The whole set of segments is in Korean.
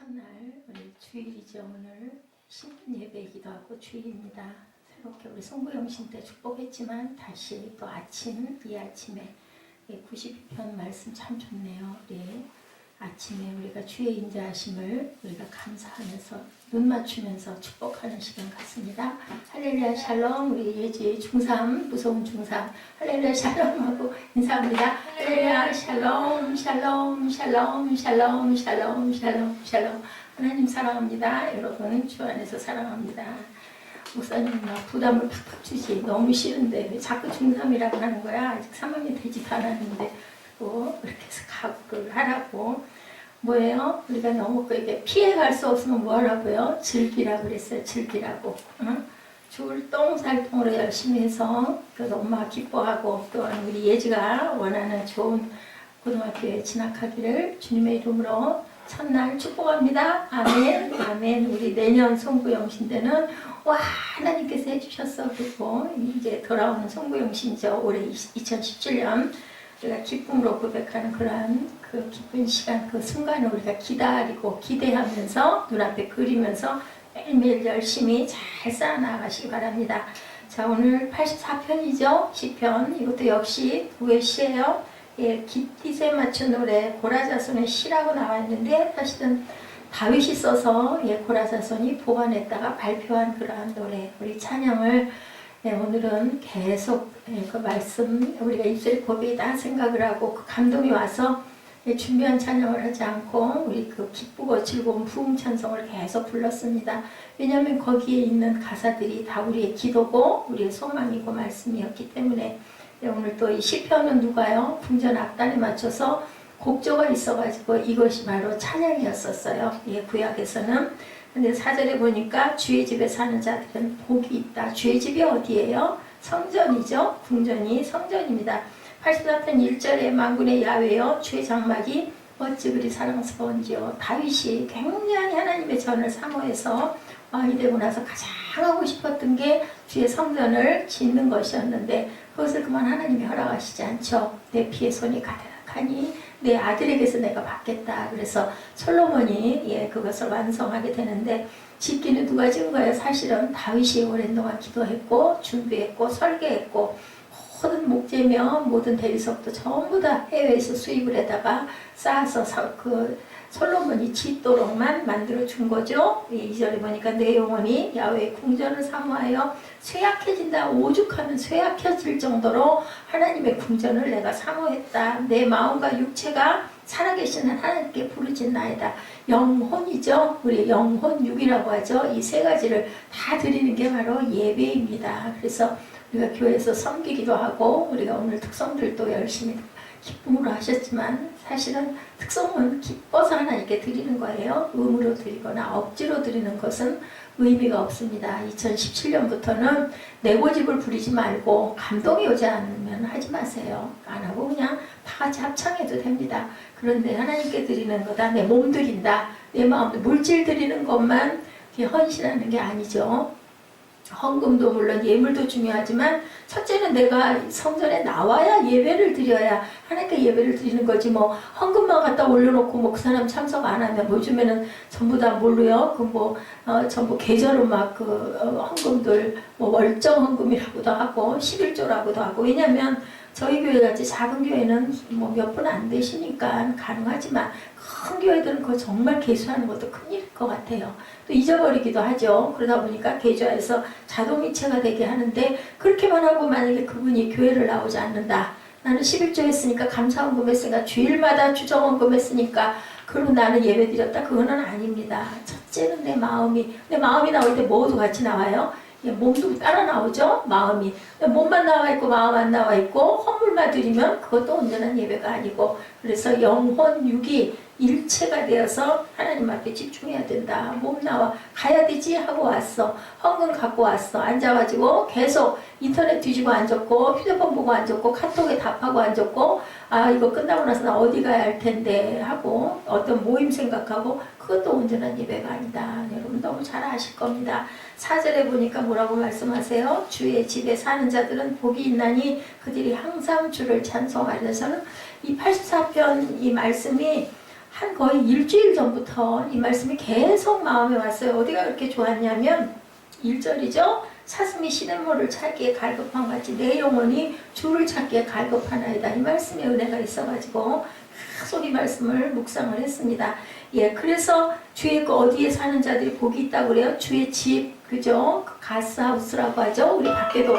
첫날 우리 주일이죠. 오늘 신년 예배이기도 하고 주일입니다. 새롭게 우리 송구영신 때 축복했지만 다시 또 이 아침에 92편 말씀 참 좋네요. 우리 아침에 우리가 주의 인자하심을 우리가 감사하면서 눈 맞추면서 축복하는 시간 같습니다. 할렐루야 샬롬. 우리 예지 중3 무서운 중3 할렐루야 샬롬 하고 인사합니다. 할렐루야 샬롬 샬롬 샬롬 샬롬 샬롬 샬롬 샬롬. 하나님 사랑합니다. 여러분 주 안에서 사랑합니다. 목사님 막 부담을 팍팍 주지. 너무 싫은데 왜 자꾸 중3이라고 하는 거야. 아직 3학년 되지도 않았는데 또 그렇게 해서 가고 그걸 하라고. 뭐예요? 우리가 너무 그게 피해갈 수 없으면 뭐 하라고요? 즐기라고 그랬어요. 즐기라고. 응? 주를 똥살똥으로 열심히 해서 그래서 엄마가 기뻐하고 또한 우리 예지가 원하는 좋은 고등학교에 진학하기를 주님의 이름으로 첫날 축복합니다. 아멘. 아멘. 우리 내년 송구영신 때는 와 하나님께서 해주셨어. 그리고 이제 돌아오는 송구영신이죠. 올해 2017년 우리가 기쁨으로 고백하는 그러한 그 기쁜 시간, 그 순간을 우리가 기다리고 기대하면서 눈앞에 그리면서 매일매일 열심히 잘 쌓아나가시기 바랍니다. 자, 오늘 84편이죠. 시편. 이것도 역시 누구의 시예요? 예, 깃딧에 맞춘 노래 고라자손의 시라고 나와 있는데 사실은 다윗이 써서 고라자손이 보관했다가 발표한 그러한 노래. 우리 찬양을 오늘은 계속 그 말씀 우리가 입술에 고백이다 생각을 하고 그 감동이 와서 준비한 찬양을 하지 않고 우리 그 기쁘고 즐거운 부흥 찬송을 계속 불렀습니다. 왜냐하면 거기에 있는 가사들이 다 우리의 기도고 우리의 소망이고 말씀이었기 때문에 오늘 또 이 시편은 누가요? 궁전 악단에 맞춰서 곡조가 있어가지고 이것이 바로 찬양이었었어요. 구약에서는. 근데 4절에 보니까 주의 집에 사는 자들은 복이 있다. 주의 집이 어디예요? 성전이죠. 궁전이 성전입니다. 84편 1절에 만군의 야훼여 주의 장막이 어찌 그리 사랑스러운지요. 다윗이 굉장히 하나님의 전을 사모해서 왕이 되고 나서 가장 하고 싶었던 게 주의 성전을 짓는 것이었는데 그것을 그만 하나님이 허락하시지 않죠. 내 피에 손이 가득하니 내 아들에게서 내가 받겠다. 그래서 솔로몬이 그것을 완성하게 되는데 짓기는 누가 지은 거예요? 사실은 다윗이 오랜 동안 기도했고 준비했고 설계했고 모든 목재며 모든 대리석도 전부 다 해외에서 수입을 해다가 쌓아서 그 솔로몬이 짓도록만 만들어 준 거죠. 2절에 보니까 내 영혼이 야훼의 궁전을 사모하여 쇠약해진다. 오죽하면 쇠약해질 정도로 하나님의 궁전을 내가 사모했다. 내 마음과 육체가 살아계시는 하나님께 부르짖나이다. 영혼이죠. 우리 영혼 육이라고 하죠. 이 세 가지를 다 드리는 게 바로 예배입니다. 그래서 우리가 교회에서 섬기기도 하고 우리가 오늘 특성들도 열심히 기쁨으로 하셨지만 사실은 특성은 기뻐서 하나님께 드리는 거예요. 의무로 드리거나 억지로 드리는 것은 의미가 없습니다. 2017년부터는 내 고집을 부리지 말고 감동이 오지 않으면 하지 마세요. 안 하고 그냥 다 같이 합창해도 됩니다. 그런데 하나님께 드리는 거다. 내 몸 드린다. 내 마음, 물질 드리는 것만 헌신하는 게 아니죠. 헌금도 물론 예물도 중요하지만 첫째는 내가 성전에 나와야 예배를 드려야 하나님께 예배를 드리는 거지 뭐 헌금만 갖다 올려놓고 뭐 그 사람 참석 안 하면 뭐 요즘에는 전부 다 뭘로요? 그 뭐 전부 계좌로 막 그 헌금들 뭐 월정 헌금이라고도 하고 11조라고도 하고 왜냐면 저희 교회 같이 작은 교회는 뭐 몇 분 안 되시니까 가능하지만 큰 교회들은 그거 정말 개수하는 것도 큰일일 것 같아요. 또 잊어버리기도 하죠. 그러다 보니까 계좌에서 자동이체가 되게 하는데 그렇게만 하고 만약에 그분이 교회를 나오지 않는다. 나는 11조 했으니까 감사헌금 했으니까 주일마다 주정헌금 했으니까 그러면 나는 예배 드렸다. 그거는 아닙니다. 첫째는 내 마음이 나올 때 뭐도 같이 나와요? 몸도 따라 나오죠. 마음이 몸만 나와 있고 마음 안 나와 있고 헌물만 드리면 그것도 온전한 예배가 아니고 그래서 영혼 육이 일체가 되어서 하나님 앞에 집중해야 된다. 몸 나와 가야 되지 하고 왔어. 헌금 갖고 왔어. 앉아가지고 계속 인터넷 뒤지고 앉았고 휴대폰 보고 앉았고 카톡에 답하고 앉았고 아 이거 끝나고 나서 나 어디 가야 할 텐데 하고 어떤 모임 생각하고 그것도 온전한 예배가 아니다. 여러분 너무 잘 아실 겁니다. 4절에 보니까 뭐라고 말씀하세요? 주의 집에 사는 자들은 복이 있나니 그들이 항상 주를 찬송하리라. 저는 이 84편 이 말씀이 한 거의 일주일 전부터 이 말씀이 계속 마음에 왔어요. 어디가 그렇게 좋았냐면 1절이죠. 사슴이 시냇물을 찾기에 갈급한 같이 내 영혼이 주를 찾기에 갈급하나이다. 이 말씀에 은혜가 있어가지고 계속 이 말씀을 묵상을 했습니다. 예, 그래서 주의 그 어디에 사는 자들이 복이 있다고 그래요. 주의 집, 그죠? 그 가스하우스라고 하죠. 우리 밖에도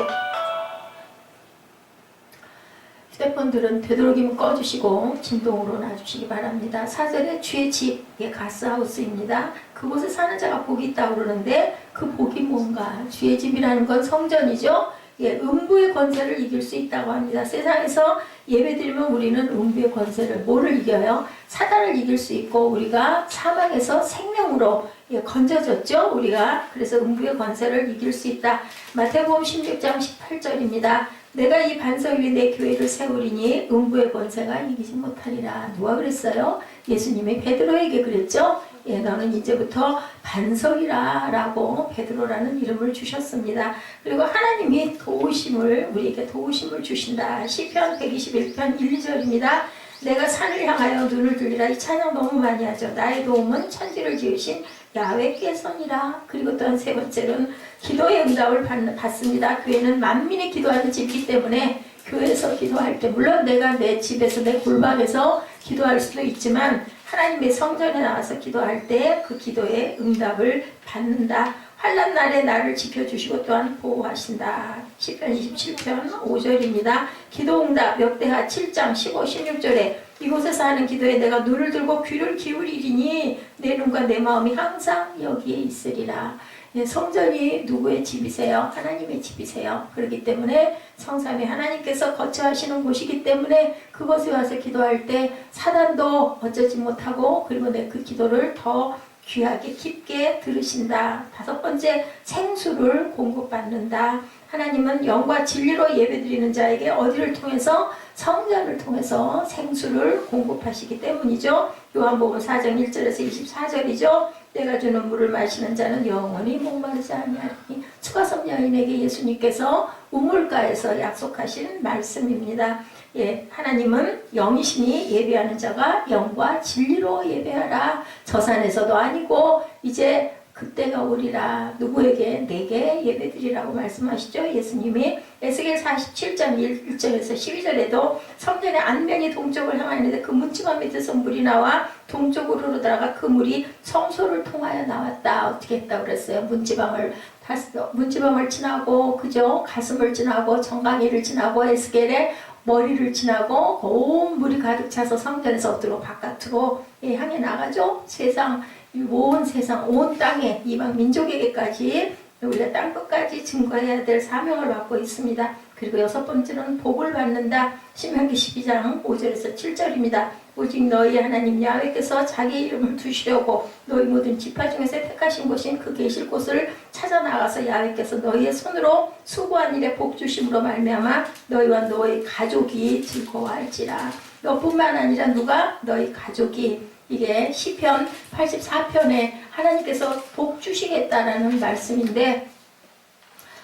휴대폰들은 되도록이면 꺼주시고 진동으로 놔주시기 바랍니다. 4절에 주의 집, 예, 가스하우스입니다. 그곳에 사는 자가 복이 있다고 그러는데 그 복이 뭔가? 주의 집이라는 건 성전이죠. 예, 음부의 권세를 이길 수 있다고 합니다. 세상에서 예배드리면 우리는 음부의 권세를 뭐를 이겨요? 사단을 이길 수 있고 우리가 사망에서 생명으로 예, 건져졌죠. 우리가 그래서 음부의 권세를 이길 수 있다. 마태복음 16장 18절입니다. 내가 이 반석 위에 내 교회를 세우리니 음부의 권세가 이기지 못하리라. 누가 그랬어요? 예수님이 베드로에게 그랬죠. 예, 너는 이제부터 반석이라 라고 베드로라는 이름을 주셨습니다. 그리고 하나님이 도우심을 우리에게 도우심을 주신다. 시편 121편 1, 2절입니다. 내가 산을 향하여 눈을 들리라. 이 찬양 너무 많이 하죠. 나의 도움은 천지를 지으신 야훼께서니라. 그리고 또 세 번째는 기도의 응답을 받습니다. 교회는 만민이 기도하는 집이기 때문에 교회에서 기도할 때 물론 내가 내 집에서 내 골방에서 기도할 수도 있지만 하나님의 성전에 나와서 기도할 때 그 기도의 응답을 받는다. 환난 날에 나를 지켜주시고 또한 보호하신다. 시편 27편 5절입니다. 기도응답 역대하 7장 15, 16절에 이곳에서 하는 기도에 내가 눈을 들고 귀를 기울이리니 내 눈과 내 마음이 항상 여기에 있으리라. 예, 성전이 누구의 집이세요? 하나님의 집이세요. 그렇기 때문에 성삼위 하나님께서 거처하시는 곳이기 때문에 그곳에 와서 기도할 때 사단도 어쩌지 못하고 그리고 내 그 기도를 더 귀하게 깊게 들으신다. 다섯 번째, 생수를 공급받는다. 하나님은 영과 진리로 예배드리는 자에게 어디를 통해서? 성전을 통해서 생수를 공급하시기 때문이죠. 요한복음 4장 1절에서 24절이죠. 내가 주는 물을 마시는 자는 영원히 목마르지 아니하리니. 추가섬 여인에게 예수님께서 우물가에서 약속하신 말씀입니다. 예, 하나님은 영이시니 예배하는 자가 영과 진리로 예배하라. 저 산에서도 아니고 이제 그때가 오리라. 누구에게? 내게 예배드리라고 말씀하시죠. 예수님이 에스겔 47장 1절에서 12절에도 성전의 안면이 동쪽을 향하는데 그 문지방 밑에서 물이 나와 동쪽으로 흐르다가 그 물이 성소를 통하여 나왔다. 어떻게 했다고 그랬어요? 문지방을 지나고 그죠? 가슴을 지나고 정강이를 지나고 에스겔의 머리를 지나고 온 물이 가득 차서 성전에서 어디로 바깥으로 향해 나가죠. 온 세상, 온 땅에 이방 민족에게까지 우리가 땅끝까지 증거해야 될 사명을 받고 있습니다. 그리고 여섯 번째는 복을 받는다. 신명기 12장 5절에서 7절입니다. 오직 너희 하나님 야훼께서 자기 이름을 두시려고 너희 모든 지파 중에서 택하신 곳인 그 계실 곳을 찾아 나가서 야훼께서 너희의 손으로 수고한 일에 복 주심으로 말미암아 너희와 너희 가족이 즐거워할지라. 너뿐만 아니라 누가? 너희 가족이. 이게 시편 84편에 하나님께서 복 주시겠다라는 말씀인데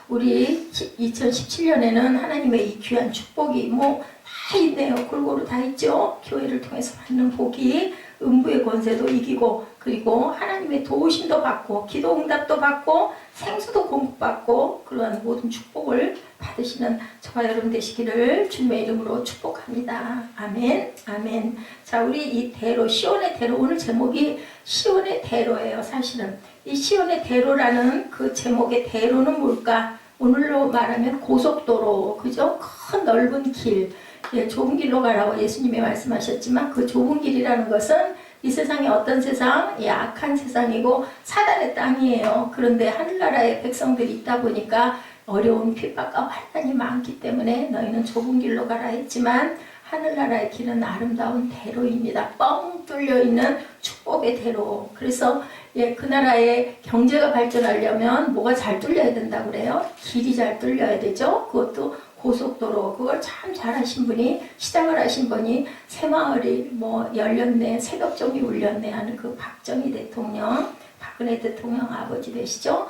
우리 2017년에는 하나님의 이 귀한 축복이 다 있네요. 골고루 다 있죠. 교회를 통해서 받는 복이 음부의 권세도 이기고 그리고 하나님의 도우심도 받고 기도 응답도 받고 생수도 공급받고 그러한 모든 축복을 받으시는 저와 여러분 되시기를 주님의 이름으로 축복합니다. 아멘. 아멘. 자, 우리 이 대로 시온의 대로 오늘 제목이 시온의 대로예요. 사실은 이 시온의 대로라는 그 제목의 대로는 뭘까? 오늘로 말하면 고속도로, 그죠? 큰 넓은 길, 예, 좁은 길로 가라고 예수님이 말씀하셨지만 그 좁은 길이라는 것은 이 세상이 어떤 세상? 예, 악한 세상이고 사단의 땅이에요. 그런데 하늘나라의 백성들이 있다 보니까 어려운 핍박과 환난이 많기 때문에 너희는 좁은 길로 가라 했지만 하늘나라의 길은 아름다운 대로입니다. 뻥 뚫려있는 축복의 대로. 그래서 예, 그 나라의 경제가 발전하려면 뭐가 잘 뚫려야 된다고 그래요? 길이 잘 뚫려야 되죠. 그것도 고속도로. 그걸 참 잘하신 분이 시작을 하신 분이 새마을이 열렸네, 새벽종이 울렸네 하는 그 박정희 대통령, 박근혜 대통령 아버지 되시죠.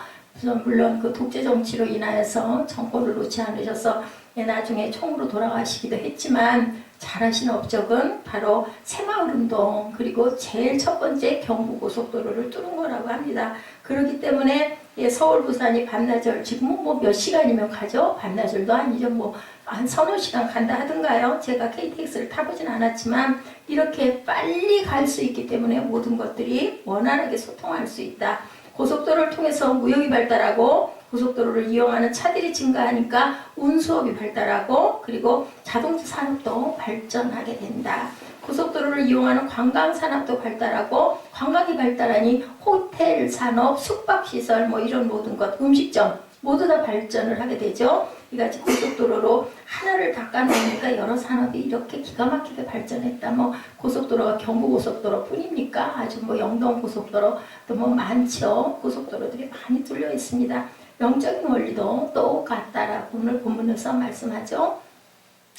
물론 그 독재 정치로 인하여서 정권을 놓지 않으셔서 나중에 총으로 돌아가시기도 했지만 잘하신 업적은 바로 새마을운동 그리고 제일 첫 번째 경부고속도로를 뚫은 거라고 합니다. 그렇기 때문에 서울 부산이 반나절 지금은 뭐 몇 시간이면 가죠? 반나절도 아니죠. 뭐 한 서너 시간 간다 하던가요. 제가 KTX를 타보진 않았지만 이렇게 빨리 갈 수 있기 때문에 모든 것들이 원활하게 소통할 수 있다. 고속도로를 통해서 무역이 발달하고 고속도로를 이용하는 차들이 증가하니까 운수업이 발달하고 그리고 자동차 산업도 발전하게 된다. 고속도로를 이용하는 관광 산업도 발달하고 관광이 발달하니 호텔 산업, 숙박시설 뭐 이런 모든 것, 음식점 모두 다 발전을 하게 되죠. 이같이 고속도로로 하나를 닦아놓으니까 여러 산업이 이렇게 기가 막히게 발전했다. 뭐 고속도로가 경부고속도로 뿐입니까? 아주 뭐 영동고속도로 또 뭐 많죠. 고속도로들이 많이 뚫려 있습니다. 영적인 원리도 똑같다라고 오늘 본문에서 말씀하죠.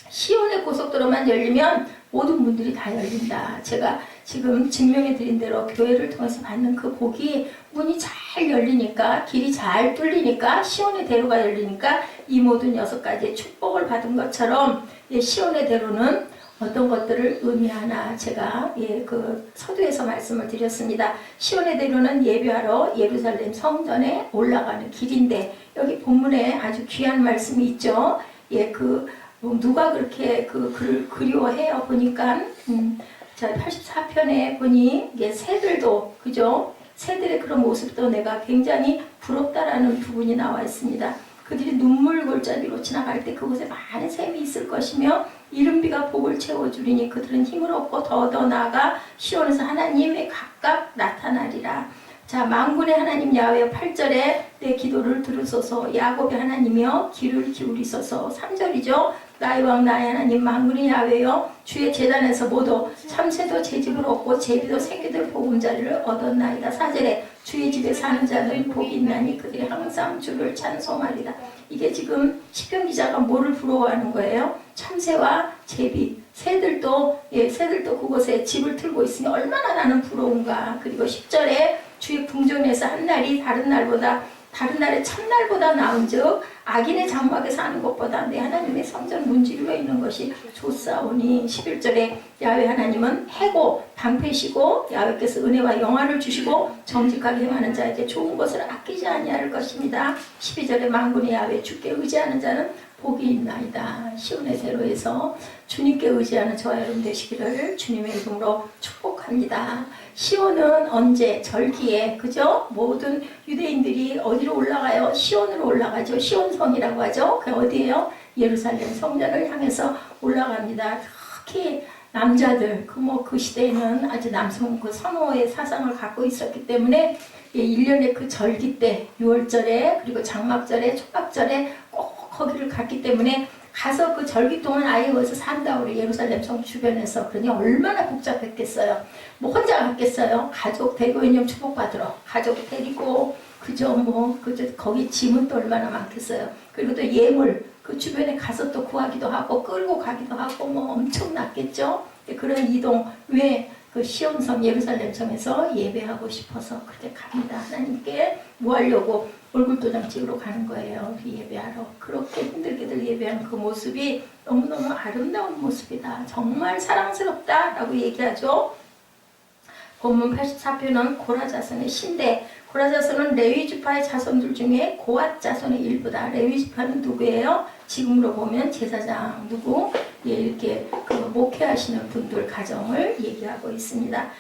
시온의 고속도로만 열리면 모든 문들이 다 열린다. 제가 지금 증명해 드린 대로 교회를 통해서 받는 그 복이 문이 잘 열리니까 길이 잘 뚫리니까 시온의 대로가 열리니까 이 모든 6가지의 축복을 받은 것처럼 시온의 대로는 어떤 것들을 의미하나 제가 그 서두에서 말씀을 드렸습니다. 시온의 대로는 예배하러 예루살렘 성전에 올라가는 길인데 여기 본문에 아주 귀한 말씀이 있죠. 누가 그렇게 그 글을 그리워해요. 보니까 자 84편에 보니 새들도 그죠? 새들의 그런 모습도 내가 굉장히 부럽다라는 부분이 나와 있습니다. 그들이 눈물 골짜기로 지나갈 때 그곳에 많은 샘이 있을 것이며 이른비가 복을 채워주리니 그들은 힘을 얻고 더 나아가 시온에서 하나님의 각각 나타나리라. 자, 만군의 하나님 야훼여 8절에 내 기도를 들으소서 야곱의 하나님이여 귀를 기울이소서. 3절이죠. 나의 왕 나의 하나님 만군의 야훼여 주의 제단에서 모두 참새도 제 집을 얻고 제비도 새끼들 보금자리를 얻었나이다. 4절에 주의 집에 사는 자는 복이 있나니 그들이 항상 주를 찬송하리라. 이게 지금 시편 기자가 뭐를 부러워하는 거예요? 참새와 제비, 새들도 그곳에 집을 틀고 있으니 얼마나 나는 부러운가. 그리고 10절에 주의 궁전에서 한 날이 다른 날의 첫날보다 나은즉 악인의 장막에 사는 것보다 내 하나님의 성전 문지르러 있는 것이 좋사오니. 11절에 야훼 하나님은 해고 방패시고 야훼께서 은혜와 영화를 주시고 정직하게 행하는 자에게 좋은 것을 아끼지 아니할 것입니다. 12절에 만군의 야훼 주께 의지하는 자는 복이 있나이다. 시온의 대로에서 주님께 의지하는 저와 여러분 되시기를 주님의 이름으로 축복합니다. 시온은 언제? 절기에 그죠? 모든 유대인들이 어디로 올라가요? 시온으로 올라가죠. 시온성이라고 하죠. 그 어디예요? 예루살렘 성전을 향해서 올라갑니다. 특히 남자들 그 시대에는 아주 남성 그 선호의 사상을 갖고 있었기 때문에 1년의 그 절기 때 6월절에 그리고 장막절에 초막절에 꼭 거기를 갔기 때문에 가서 그 절기 동안 아예 거기서 산다고 그래. 예루살렘 성 주변에서. 그러니 얼마나 복잡했겠어요. 뭐 혼자 갔겠어요. 가족 대교인형 축복받으러 가족 데리고 그죠. 거기 짐은 또 얼마나 많겠어요. 그리고 또 예물 그 주변에 가서 또 구하기도 하고 끌고 가기도 하고 뭐 엄청났겠죠. 그런 이동 왜 그 시온성 예루살렘 성에서 예배하고 싶어서 그렇게 갑니다. 하나님께 뭐 하려고 얼굴도장 찍으러 가는 거예요. 예배하러. 그렇게 힘들게들 예배하는 그 모습이 너무너무 아름다운 모습이다. 정말 사랑스럽다 라고 얘기하죠. 본문 84편은 고라 자손의 신대. 고라 자손은 레위 지파의 자손들 중에 고앗 자손의 일부다. 레위 지파는 누구예요? 지금으로 보면 제사장 누구? 이렇게 그 목회하시는 분들 가정을 얘기하고 있습니다.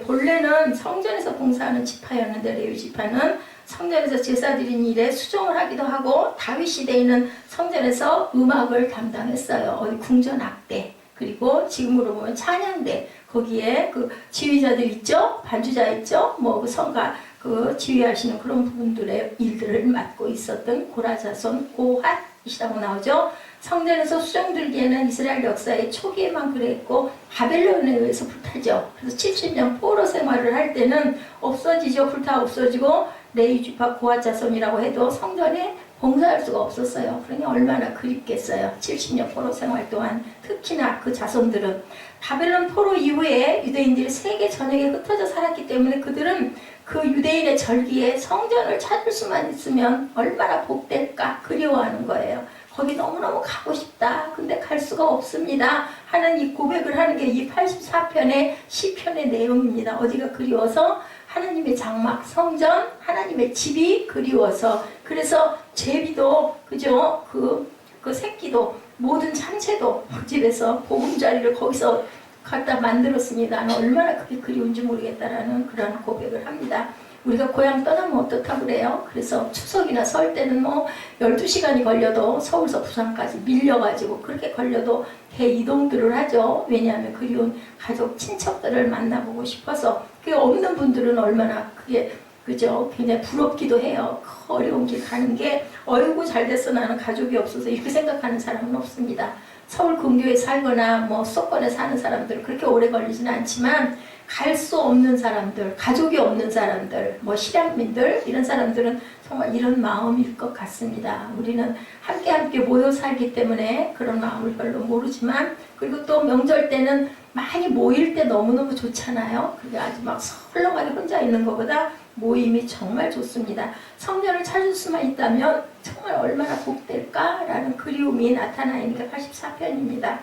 본래는 성전에서 봉사하는 지파였는데 레위 지파는 성전에서 제사 드리는 일에 수종을 하기도 하고 다윗 시대에는 성전에서 음악을 담당했어요. 어디 궁전악대 그리고 지금으로 보면 찬양대 거기에 그 지휘자들 있죠, 반주자 있죠, 그 성가 그 지휘하시는 그런 분들의 일들을 맡고 있었던 고라 자손 고핫이라고 나오죠. 성전에서 수종 들기에는 이스라엘 역사의 초기에만 그랬고 바벨론에 의해서 불타죠. 그래서 70년 포로 생활을 할 때는 없어지죠. 불타 없어지고 레위 지파 고앗 자손이라고 해도 성전에 봉사할 수가 없었어요. 그러니 얼마나 그립겠어요. 70년 포로 생활 동안 특히나 그 자손들은 바벨론 포로 이후에 유대인들이 세계 전역에 흩어져 살았기 때문에 그들은 그 유대인의 절기에 성전을 찾을 수만 있으면 얼마나 복될까 그리워하는 거예요. 거기 너무너무 가고 싶다. 근데 갈 수가 없습니다. 하는 이 고백을 하는 게 이 84편의 시편의 내용입니다. 어디가 그리워서? 하나님의 장막, 성전, 하나님의 집이 그리워서. 그래서 제비도, 그죠? 그 새끼도, 모든 참새도 그 집에서 보금자리를 거기서 갖다 만들었습니다. 얼마나 그게 그리운지 모르겠다라는 그런 고백을 합니다. 우리가 고향 떠나면 어떻다고 그래요? 그래서 추석이나 설 때는 뭐 12시간이 걸려도 서울서 부산까지 밀려가지고 그렇게 걸려도 대이동들을 하죠. 왜냐하면 그리운 가족, 친척들을 만나보고 싶어서. 그게 없는 분들은 얼마나 그게 그죠? 굉장히 부럽기도 해요. 그 어려운 길 가는 게 어이구 잘 됐어 나는 가족이 없어서 이렇게 생각하는 사람은 없습니다. 서울 근교에 살거나 뭐 수도권에 사는 사람들은 그렇게 오래 걸리지는 않지만 갈 수 없는 사람들, 가족이 없는 사람들, 뭐 실향민들 이런 사람들은 정말 이런 마음일 것 같습니다. 우리는 함께 모여 살기 때문에 그런 마음을 별로 모르지만, 그리고 또 명절 때는 많이 모일 때 너무너무 좋잖아요. 그게 아주 막 설렁하게 혼자 있는 것보다 모임이 정말 좋습니다. 성전을 찾을 수만 있다면 정말 얼마나 복될까라는 그리움이 나타나니까 84편입니다.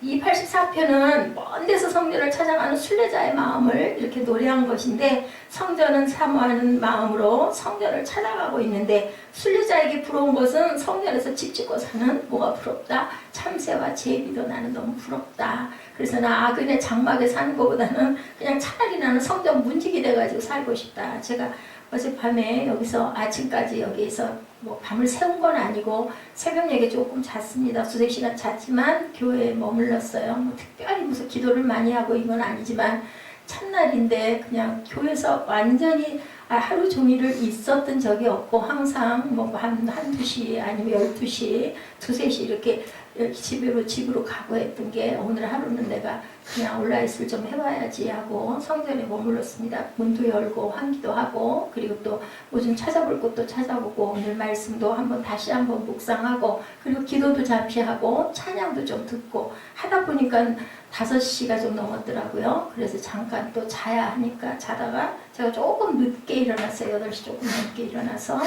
이 84편은 먼 데서 성전을 찾아가는 순례자의 마음을 이렇게 노래한 것인데, 성전은 사모하는 마음으로 성전을 찾아가고 있는데, 순례자에게 부러운 것은 성전에서 집 짓고 사는 뭐가 부럽다? 참새와 제비도 나는 너무 부럽다. 그래서 나 아근의 장막에 사는 것보다는 그냥 차라리 나는 성전 문지기 돼가지고 살고 싶다. 제가 어젯밤에 여기서 아침까지 여기에서 뭐 밤을 새운 건 아니고 새벽녘에 조금 잤습니다. 2-3시간 잤지만 교회에 머물렀어요. 뭐 특별히 무슨 기도를 많이 하고 이건 아니지만 첫날인데 그냥 교회에서 완전히 하루 종일을 있었던 적이 없고, 항상 뭐 한두 시 아니면 12시, 2-3시 이렇게 집으로 가고 했던 게, 오늘 하루는 내가 그냥 온라인을 좀 해봐야지 하고 성전에 머물렀습니다. 문도 열고 환기도 하고, 그리고 또 뭐 좀 찾아볼 것도 찾아보고, 오늘 말씀도 다시 한번 묵상하고, 그리고 기도도 잠시 하고 찬양도 좀 듣고 하다 보니까 5시가 좀 넘었더라고요. 그래서 잠깐 또 자야 하니까 자다가 제가 조금 늦게 일어났어요. 8시 조금 넘게 일어나서,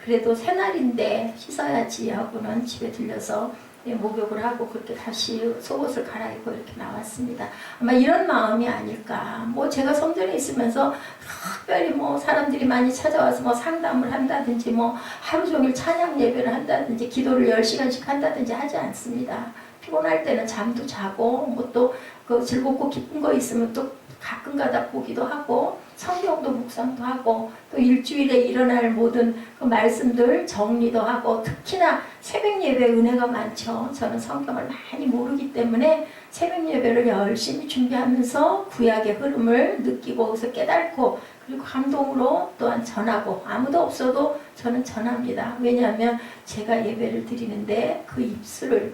그래도 새날인데 씻어야지 하고는 집에 들려서 목욕을 하고 그렇게 다시 속옷을 갈아입고 이렇게 나왔습니다. 아마 이런 마음이 아닐까. 뭐 제가 성전에 있으면서 특별히 뭐 사람들이 많이 찾아와서 뭐 상담을 한다든지, 뭐 하루 종일 찬양 예배를 한다든지, 기도를 10시간씩 한다든지 하지 않습니다. 피곤할 때는 잠도 자고, 뭐 또 그 즐겁고 기쁜 거 있으면 또 가끔가다 보기도 하고, 성경도 묵상도 하고, 또 일주일에 일어날 모든 그 말씀들 정리도 하고, 특히나 새벽 예배 은혜가 많죠. 저는 성경을 많이 모르기 때문에 새벽 예배를 열심히 준비하면서 구약의 흐름을 느끼고 거기서 깨닫고, 그리고 감동으로 또한 전하고, 아무도 없어도 저는 전합니다. 왜냐하면 제가 예배를 드리는데 그 입술을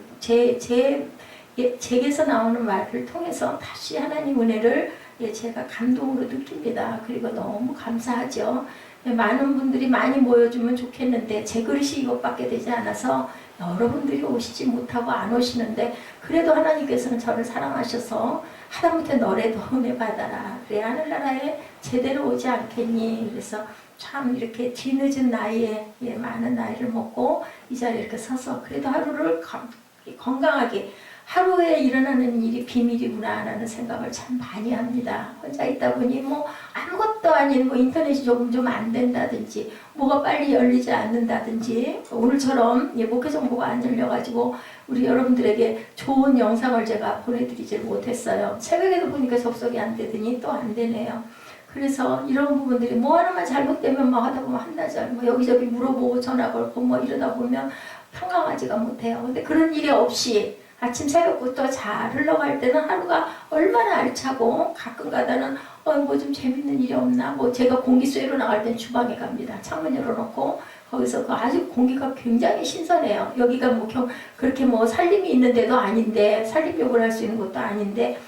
제게서 나오는 말을 통해서 다시 하나님 은혜를 제가 감동으로 느낍니다. 그리고 너무 감사하죠. 많은 분들이 많이 모여주면 좋겠는데 제 그릇이 이것밖에 되지 않아서 여러분들이 오시지 못하고 안 오시는데, 그래도 하나님께서는 저를 사랑하셔서 하다못해 너라도 은혜 받아라. 그래 하늘나라에 제대로 오지 않겠니. 그래서 참 이렇게 뒤늦은 나이에 많은 나이를 먹고 이 자리에 이렇게 서서 그래도 하루를 건강하게, 하루에 일어나는 일이 비밀이구나 라는 생각을 참 많이 합니다. 혼자 있다 보니 뭐 아무것도 아닌 뭐 인터넷이 조금 좀 안 된다든지, 뭐가 빨리 열리지 않는다든지, 오늘처럼 목회 정보가 안 열려가지고 우리 여러분들에게 좋은 영상을 제가 보내드리질 못했어요. 새벽에도 보니까 접속이 안 되더니 또 안 되네요. 그래서 이런 부분들이 뭐 하나만 잘못되면 뭐 하다 보면 한나절 뭐 여기저기 물어보고 전화 걸고 뭐 이러다 보면 평강하지가 못해요. 근데 그런 일이 없이 아침 새벽부터 잘 흘러갈 때는 하루가 얼마나 알차고, 가끔 가다는 뭐 좀 재밌는 일이 없나, 뭐 제가 공기 쐬러 나갈 땐 주방에 갑니다. 창문 열어놓고 거기서 아주 공기가 굉장히 신선해요. 여기가 뭐 그렇게 뭐 살림이 있는 데도 아닌데, 살림욕을 할 수 있는 것도 아닌데,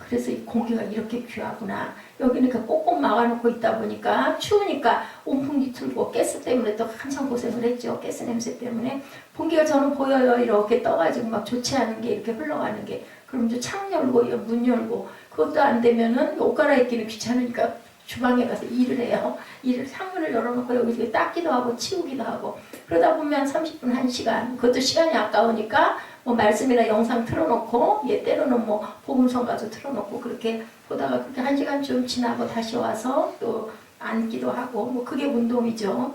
그래서 이 공기가 이렇게 귀하구나. 여기는 꼭꼭 막아놓고 있다 보니까 추우니까 온풍기 틀고, 가스 때문에 또 한참 고생을 했죠. 가스 냄새 때문에. 공기가 저는 보여요. 이렇게 떠가지고 막 좋지 않은 게 이렇게 흘러가는 게. 그럼 이제 창 열고 문 열고, 그것도 안 되면은 옷 갈아입기는 귀찮으니까 주방에 가서 일을 해요. 일을 창문을 열어놓고 여기서 닦기도 하고 치우기도 하고 그러다 보면 30분, 1시간 그것도 시간이 아까우니까 뭐 말씀이나 영상 틀어놓고 때로는 뭐 복음성가도 틀어놓고 그렇게 보다가 그렇게 1시간쯤 지나고 다시 와서 또 앉기도 하고 뭐 그게 운동이죠.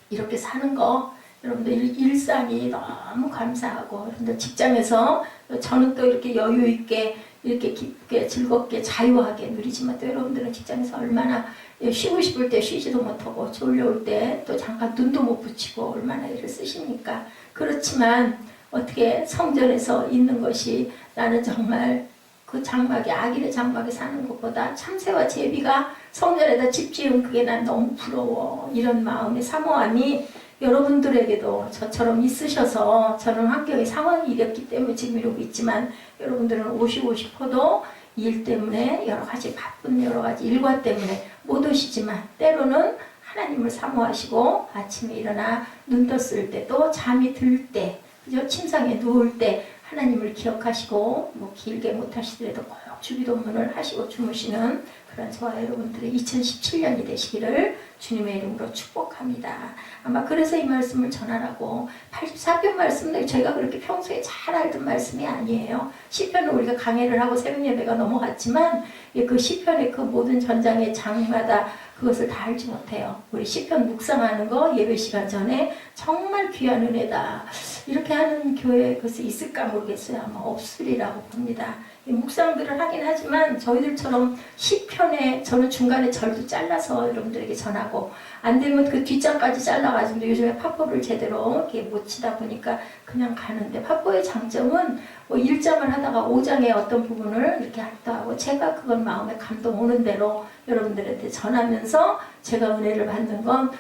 이렇게 사는 거 여러분들 일상이 너무 감사하고 여러분들 직장에서 저는 또 이렇게 여유 있게 이렇게 기쁘게 즐겁게 자유하게 누리지만 또 여러분들은 직장에서 얼마나 쉬고 싶을 때 쉬지도 못하고 졸려올 때 또 잠깐 눈도 못 붙이고 얼마나 일을 쓰십니까? 그렇지만 어떻게 성전에서 있는 것이 나는 정말 그 장막에 악인의 장막에 사는 것보다 참새와 제비가 성전에다 집 지은 그게 난 너무 부러워. 이런 마음의 사모함이 여러분들에게도 저처럼 있으셔서 저는 환경의 상황이 이랬기 때문에 지금 이러고 있지만 여러분들은 오시고 싶어도 일 때문에 여러 가지 바쁜 여러 가지 일과 때문에 못 오시지만 때로는 하나님을 사모하시고 아침에 일어나 눈 떴을 때 또 잠이 들 때 그죠? 침상에 누울 때 하나님을 기억하시고 뭐 길게 못하시더라도 꼭 주기도문을 하시고 주무시는 그런 저와 여러분들의 2017년이 되시기를 주님의 이름으로 축복합니다. 아마 그래서 이 말씀을 전하라고 84편 말씀도 저희가 그렇게 평소에 잘 알던 말씀이 아니에요. 시편은 우리가 강해를 하고 새벽 예배가 넘어갔지만 그 시편의 그 모든 전장의 장마다 그것을 다 알지 못해요. 우리 시편 묵상하는 거 예배 시간 전에 정말 귀한 은혜다. 이렇게 하는 교회 그것이 있을까 모르겠어요. 아마 없으리라고 봅니다. 묵상들을 하긴 하지만 저희들처럼 시편에 저는 중간에 절도 잘라서 여러분들에게 전하고 안 되면 그 뒷장까지 잘라가지고 요즘에 팝법을 제대로 이렇게 못 치다 보니까 그냥 가는데 팝법의 장점은 뭐 1장을 하다가 5장의 어떤 부분을 이렇게 하기도 하고 제가 그건 마음에 감동 오는 대로 여러분들한테 전하면서 제가 은혜를 받는 건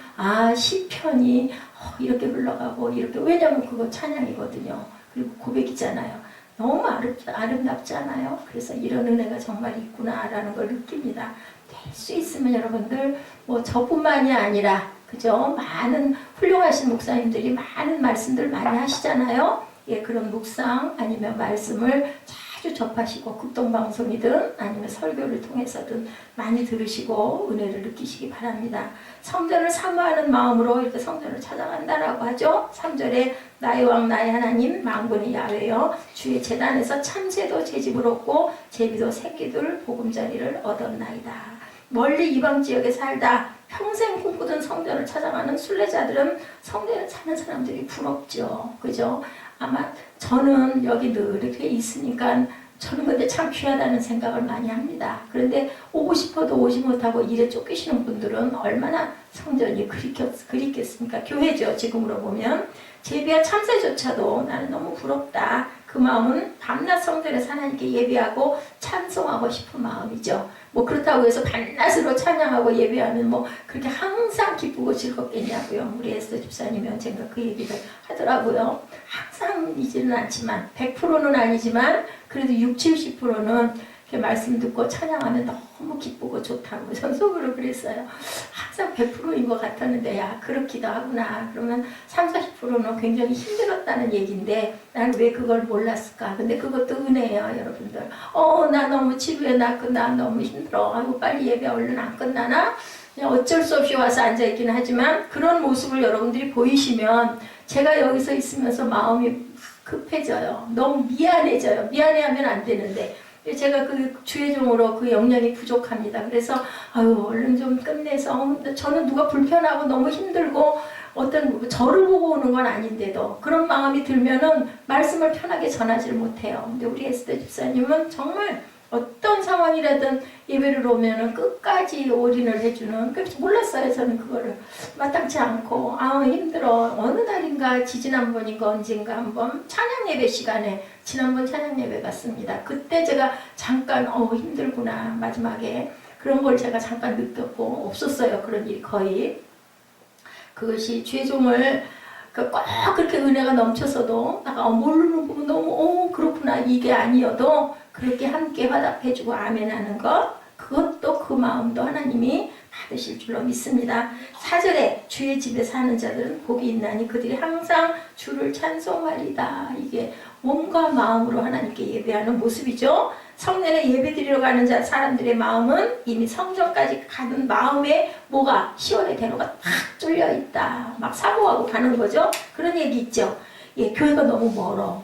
시편이 이렇게 흘러가고 이렇게 왜냐면 그거 찬양이거든요. 그리고 고백이잖아요. 너무 아름답지 않아요? 그래서 이런 은혜가 정말 있구나라는 걸 느낍니다. 될 수 있으면 여러분들 뭐 저뿐만이 아니라 그죠? 많은 훌륭하신 목사님들이 많은 말씀들 많이 하시잖아요. 그런 묵상 아니면 말씀을 자주 접하시고 극동방송이든 아니면 설교를 통해서든 많이 들으시고 은혜를 느끼시기 바랍니다. 성전을 사모하는 마음으로 이렇게 성전을 찾아간다라고 하죠. 3절에 나의 왕 나의 하나님 만군의 야훼여 주의 제단에서 참새도 제 집을 얻고 제비도 새끼들 보금자리를 얻었나이다. 멀리 이방 지역에 살다 평생 꿈꾸던 성전을 찾아가는 순례자들은 성전에 사는 사람들이 부럽죠. 그죠? 아마 저는 여기 늘 이렇게 있으니까 저는 근데 참 귀하다는 생각을 많이 합니다. 그런데 오고 싶어도 오지 못하고 일에 쫓기시는 분들은 얼마나 성전이 그립겠습니까? 교회죠. 지금으로 보면. 제비와 참새조차도 나는 너무 부럽다. 그 마음은 밤낮 성전에서 하나님께 예배하고 찬송하고 싶은 마음이죠. 뭐 그렇다고 해서 밤낮으로 찬양하고 예배하면 뭐 그렇게 항상 기쁘고 즐겁겠냐고요. 우리 에스더 집사님이 언젠가 그 얘기를 하더라고요. 항상이지는 않지만 100%는 아니지만 그래도 60, 70%는 이렇게 말씀 듣고 찬양하면 너무 기쁘고 좋다고 전 속으로 그랬어요. 항상 100%인 것 같았는데 야 그렇기도 하구나. 그러면 30, 40%는 굉장히 힘들었다는 얘기인데 나는 왜 그걸 몰랐을까. 근데 그것도 은혜예요 여러분들. 나 너무 지루해. 나 너무 힘들어. 아이고 빨리 예배 얼른 안 끝나나. 그냥 어쩔 수 없이 와서 앉아있긴 하지만 그런 모습을 여러분들이 보이시면 제가 여기서 있으면서 마음이 급해져요. 너무 미안해져요. 미안해하면 안 되는데 제가 그 주의종으로 그 역량이 부족합니다. 그래서 얼른 좀 끝내서 저는 누가 불편하고 너무 힘들고 어떤 저를 보고 오는 건 아닌데도 그런 마음이 들면은 말씀을 편하게 전하지를 못해요. 근데 우리 에스더 집사님은 정말 어떤 상황이라든 예배를 오면은 끝까지 올인을 해주는, 그래서 몰랐어요. 저는 그거를 마땅치 않고 힘들어. 어느 날인가 지지난번인가 언젠가 한번 찬양 예배 시간에 지난번 찬양 예배 갔습니다. 그때 제가 잠깐 힘들구나 마지막에 그런 걸 제가 잠깐 느꼈고 없었어요. 그런 일이 거의. 그것이 죄종을 꼭 그렇게 은혜가 넘쳐서도 내가 모르는 부분 너무 그렇구나 이게 아니어도 그렇게 함께 화답해주고 아멘하는 것, 그것도 그 마음도 하나님이 받으실 줄로 믿습니다. 4절에 주의 집에 사는 자들은 복이 있나니 그들이 항상 주를 찬송하리다. 이게 몸과 마음으로 하나님께 예배하는 모습이죠. 성전에 예배드리러 가는 사람들의 마음은 이미 성전까지 가는 마음에 뭐가 시온의 대로가 탁 뚫려 있다. 막 사고하고 가는 거죠. 그런 얘기 있죠. 예, 교회가 너무 멀어.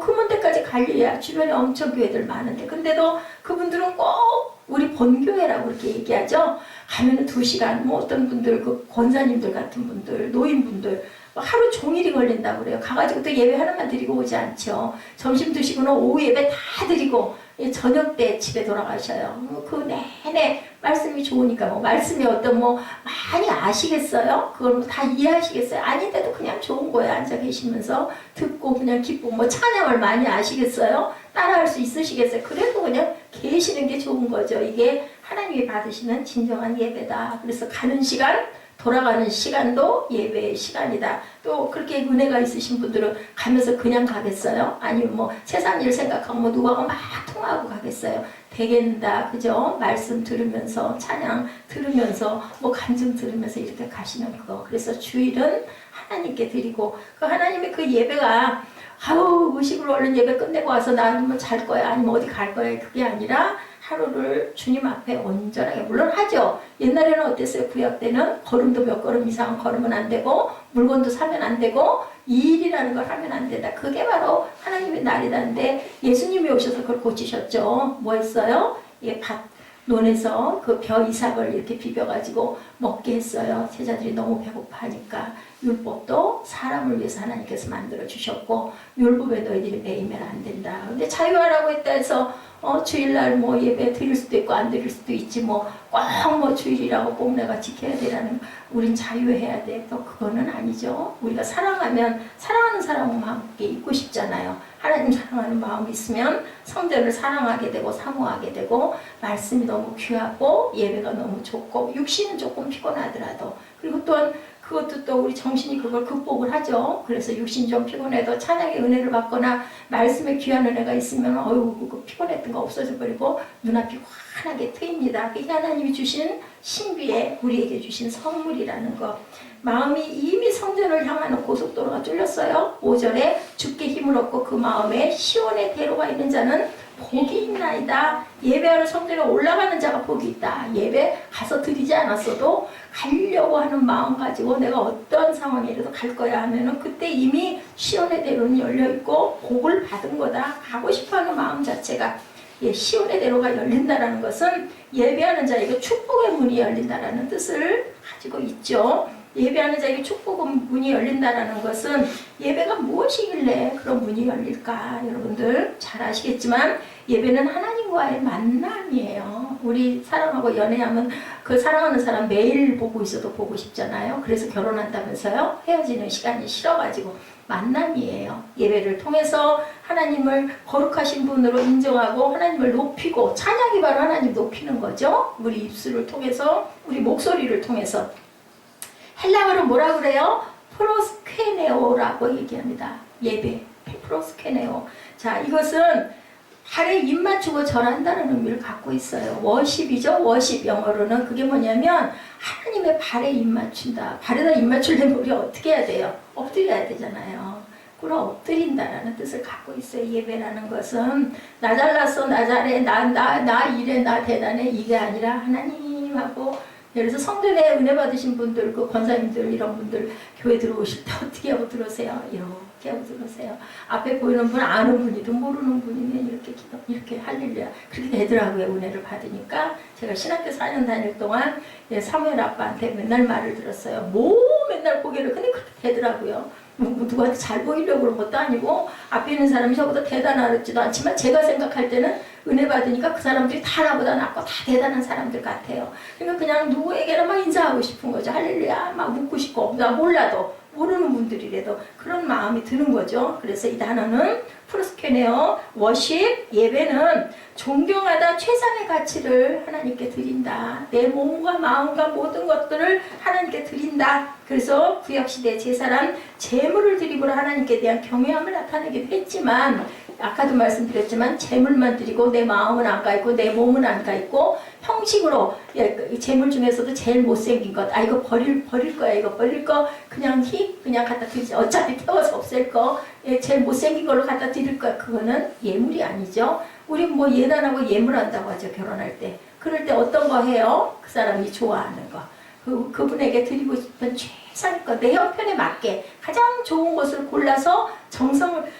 그 먼 데까지 갈 일이야. 주변에 엄청 교회들 많은데. 근데도 그분들은 꼭 우리 본교회라고 이렇게 얘기하죠. 가면은 2시간, 뭐 어떤 분들, 그 권사님들 같은 분들, 노인분들, 하루 종일이 걸린다고 그래요. 가가지고 또 예배 하나만 드리고 오지 않죠. 점심 드시고는 오후 예배 다 드리고 저녁 때 집에 돌아가셔요. 그 내내 말씀이 좋으니까 뭐 말씀이 어떤 뭐 많이 아시겠어요? 그걸 뭐 다 이해하시겠어요? 아닌데도 그냥 좋은 거예요. 앉아 계시면서 듣고 그냥 기쁘고 뭐 찬양을 많이 아시겠어요? 따라할 수 있으시겠어요? 그래도 그냥 계시는 게 좋은 거죠. 이게 하나님이 받으시는 진정한 예배다. 그래서 가는 시간, 돌아가는 시간도 예배의 시간이다. 또 그렇게 은혜가 있으신 분들은 가면서 그냥 가겠어요? 아니면 뭐 세상 일 생각하고 뭐 누구하고 막 통화하고 가겠어요? 되겠다. 그죠? 말씀 들으면서 찬양 들으면서 뭐 간증 들으면서 이렇게 가시는 거. 그래서 주일은 하나님께 드리고 그 하나님의 그 예배가 아우 의식으로 얼른 예배 끝내고 와서 나는 잘 거야 아니면 어디 갈 거야 그게 아니라 하루를 주님 앞에 온전하게 물론 하죠. 옛날에는 어땠어요? 구약 때는 걸음도 몇 걸음 이상 걸으면 안 되고 물건도 사면 안 되고 이 일이라는 걸 하면 안 된다. 그게 바로 하나님의 날이라는데 예수님이 오셔서 그걸 고치셨죠. 뭐 했어요? 예, 밭 논에서 그 벼 이삭을 이렇게 비벼가지고 먹게 했어요. 제자들이 너무 배고파하니까. 율법도 사람을 위해서 하나님께서 만들어 주셨고 율법에 너희들이 매이면 안 된다. 근데 자유하라고 했다 해서 주일날 뭐 예배 드릴 수도 있고 안 드릴 수도 있지 뭐 꼭 뭐 주일이라고 꼭 내가 지켜야 되라는 우린 자유해야 돼. 또 그거는 아니죠. 우리가 사랑하면 사랑하는 사람과 함께 있고 싶잖아요. 하나님 사랑하는 마음이 있으면 성전을 사랑하게 되고 사모하게 되고 말씀이 너무 귀하고 예배가 너무 좋고 육신은 조금 피곤하더라도 그리고 또한 그것도 또 우리 정신이 그걸 극복을 하죠. 그래서 육신 좀 피곤해도 찬양의 은혜를 받거나 말씀에 귀한 은혜가 있으면 어휴 그 피곤했던 거 없어져 버리고 눈앞이 환하게 트입니다. 그게 하나님이 주신 신비에 우리에게 주신 선물이라는 거. 마음이 이미 성전을 향하는 고속도로가 뚫렸어요. 5절에 주께 힘을 얻고 그 마음에 시온의 대로가 있는 자는 복이 있나이다. 예배하는 성전에 올라가는 자가 복이 있다. 예배 가서 드리지 않았어도 가려고 하는 마음 가지고 내가 어떤 상황이라도 갈 거야 하면은 그때 이미 시온의 대로는 열려있고 복을 받은 거다. 가고 싶어하는 마음 자체가 시온의 대로가 열린다는 것은 예배하는 자에게 축복의 문이 열린다는 뜻을 가지고 있죠. 예배하는 자에게 축복의 문이 열린다는 것은 예배가 무엇이길래 그런 문이 열릴까? 여러분들 잘 아시겠지만 예배는 하나님과의 만남이에요. 우리 사랑하고 연애하면 그 사랑하는 사람 매일 보고 있어도 보고 싶잖아요. 그래서 결혼한다면서요? 헤어지는 시간이 싫어가지고 만남이에요. 예배를 통해서 하나님을 거룩하신 분으로 인정하고 하나님을 높이고 찬양이 바로 하나님 높이는 거죠. 우리 입술을 통해서 우리 목소리를 통해서 헬라어로 뭐라 그래요? 프로스케네오라고 얘기합니다. 예배, 프로스케네오. 자, 이것은 발에 입 맞추고 절한다는 의미를 갖고 있어요. 워십이죠. 워십 영어로는 그게 뭐냐면 하나님의 발에 입 맞춘다. 발에다 입 맞추려면 우리 어떻게 해야 돼요? 엎드려야 되잖아요. 그럼 엎드린다라는 뜻을 갖고 있어요. 예배라는 것은 나 잘났어, 나 잘해, 나 이래, 나 대단해 이게 아니라 하나님하고 그래서 성전에 은혜 받으신 분들, 그 권사님들 이런 분들 교회 들어오실 때 어떻게 하고 들어오세요? 이렇게 하고 들어오세요. 앞에 보이는 분 아는 분이든 모르는 분이면 이렇게 기도, 이렇게 할렐루야 그렇게 되더라고요. 은혜를 받으니까 제가 신학교 4년 다닐 동안 사무엘 아빠한테 맨날 말을 들었어요. 뭐 맨날 고개를 근데 그렇게 되더라고요. 누구한테 잘 보이려고 그런 것도 아니고 앞에 있는 사람이 저보다 대단하지도 않지만 제가 생각할 때는 은혜 받으니까 그 사람들이 다 나보다 낫고 다 대단한 사람들 같아요. 그러니까 그냥 누구에게나 막 인사하고 싶은 거죠. 할렐루야 막 묻고 싶고 나 몰라도 모르는 분들이라도 그런 마음이 드는 거죠. 그래서 이 단어는 프로스케네어 워십 예배는 존경하다 최상의 가치를 하나님께 드린다. 내 몸과 마음과 모든 것들을 하나님께 드린다. 그래서 구약시대 제사란 제물을 드리고로 하나님께 대한 경외함을 나타내기도 했지만 아까도 말씀드렸지만 제물만 드리고 내 마음은 안 가 있고 내 몸은 안 가 있고 형식으로 제물 중에서도 제일 못생긴 것 이거 버릴 거야 이거 버릴 거 그냥 그냥 갖다 드리지 어차피 태워서 없앨 거 제일 못생긴 걸로 갖다 드릴 거야 그거는 예물이 아니죠. 우리 뭐 예단하고 예물한다고 하죠. 결혼할 때. 그럴 때 어떤 거 해요? 그 사람이 좋아하는 거. 그분에게 드리고 싶은 최상의 것, 내 형편에 맞게 가장 좋은 것을 골라서 정성을,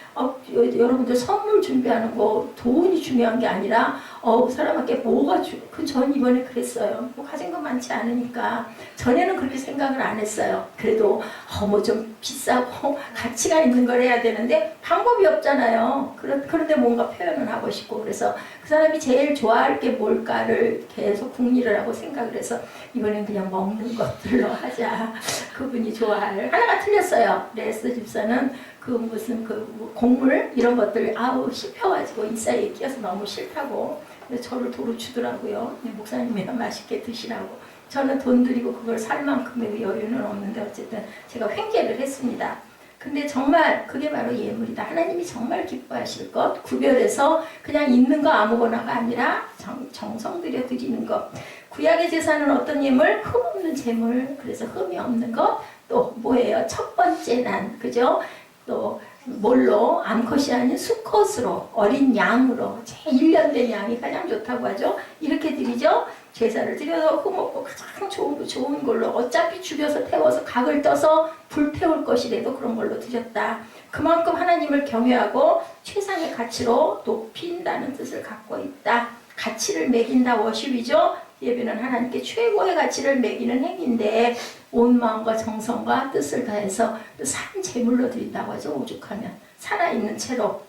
여러분들 선물 준비하는 거 돈이 중요한 게 아니라 그 사람에게 뭐가 전 이번에 그랬어요. 뭐 가진 거 많지 않으니까 전에는 그렇게 생각을 안 했어요. 그래도 뭐 좀 비싸고 가치가 있는 걸 해야 되는데 방법이 없잖아요. 그런데 뭔가 표현을 하고 싶고, 그래서 그 사람이 제일 좋아할 게 뭘까를 계속 궁리를 하고 생각을 해서 이번엔 그냥 먹는 것들로 하자. 그분이 좋아할 하나가 틀렸어요. 레스 집사는 그 무슨 그 곡물 이런 것들 씹혀가지고 이 사이에 끼어서 너무 싫다고 그래서 저를 도로 주더라고요. 목사님이랑 맛있게 드시라고. 저는 돈 들이고 그걸 살 만큼의 여유는 없는데 어쨌든 제가 횡계를 했습니다. 근데 정말 그게 바로 예물이다. 하나님이 정말 기뻐하실 것, 구별해서 그냥 있는 거 아무거나가 아니라 정성 들여 드리는 것. 구약의 제사는 어떤 예물? 흠 없는 제물. 그래서 흠이 없는 것. 또 뭐예요? 첫 번째 난, 그죠? 또 뭘로? 암컷이 아닌 수컷으로, 어린 양으로, 제 1년 된 양이 가장 좋다고 하죠. 이렇게 드리죠. 제사를 드려서 흠없고 가장 좋은 걸로, 어차피 죽여서 태워서 각을 떠서 불태울 것이라도 그런 걸로 드렸다. 그만큼 하나님을 경외하고 최상의 가치로 높인다는 뜻을 갖고 있다. 가치를 매긴다, 워십이죠. 예배는 하나님께 최고의 가치를 매기는 행위인데 온 마음과 정성과 뜻을 다해서 산 제물로 드린다고 하죠. 오죽하면 살아있는 채로.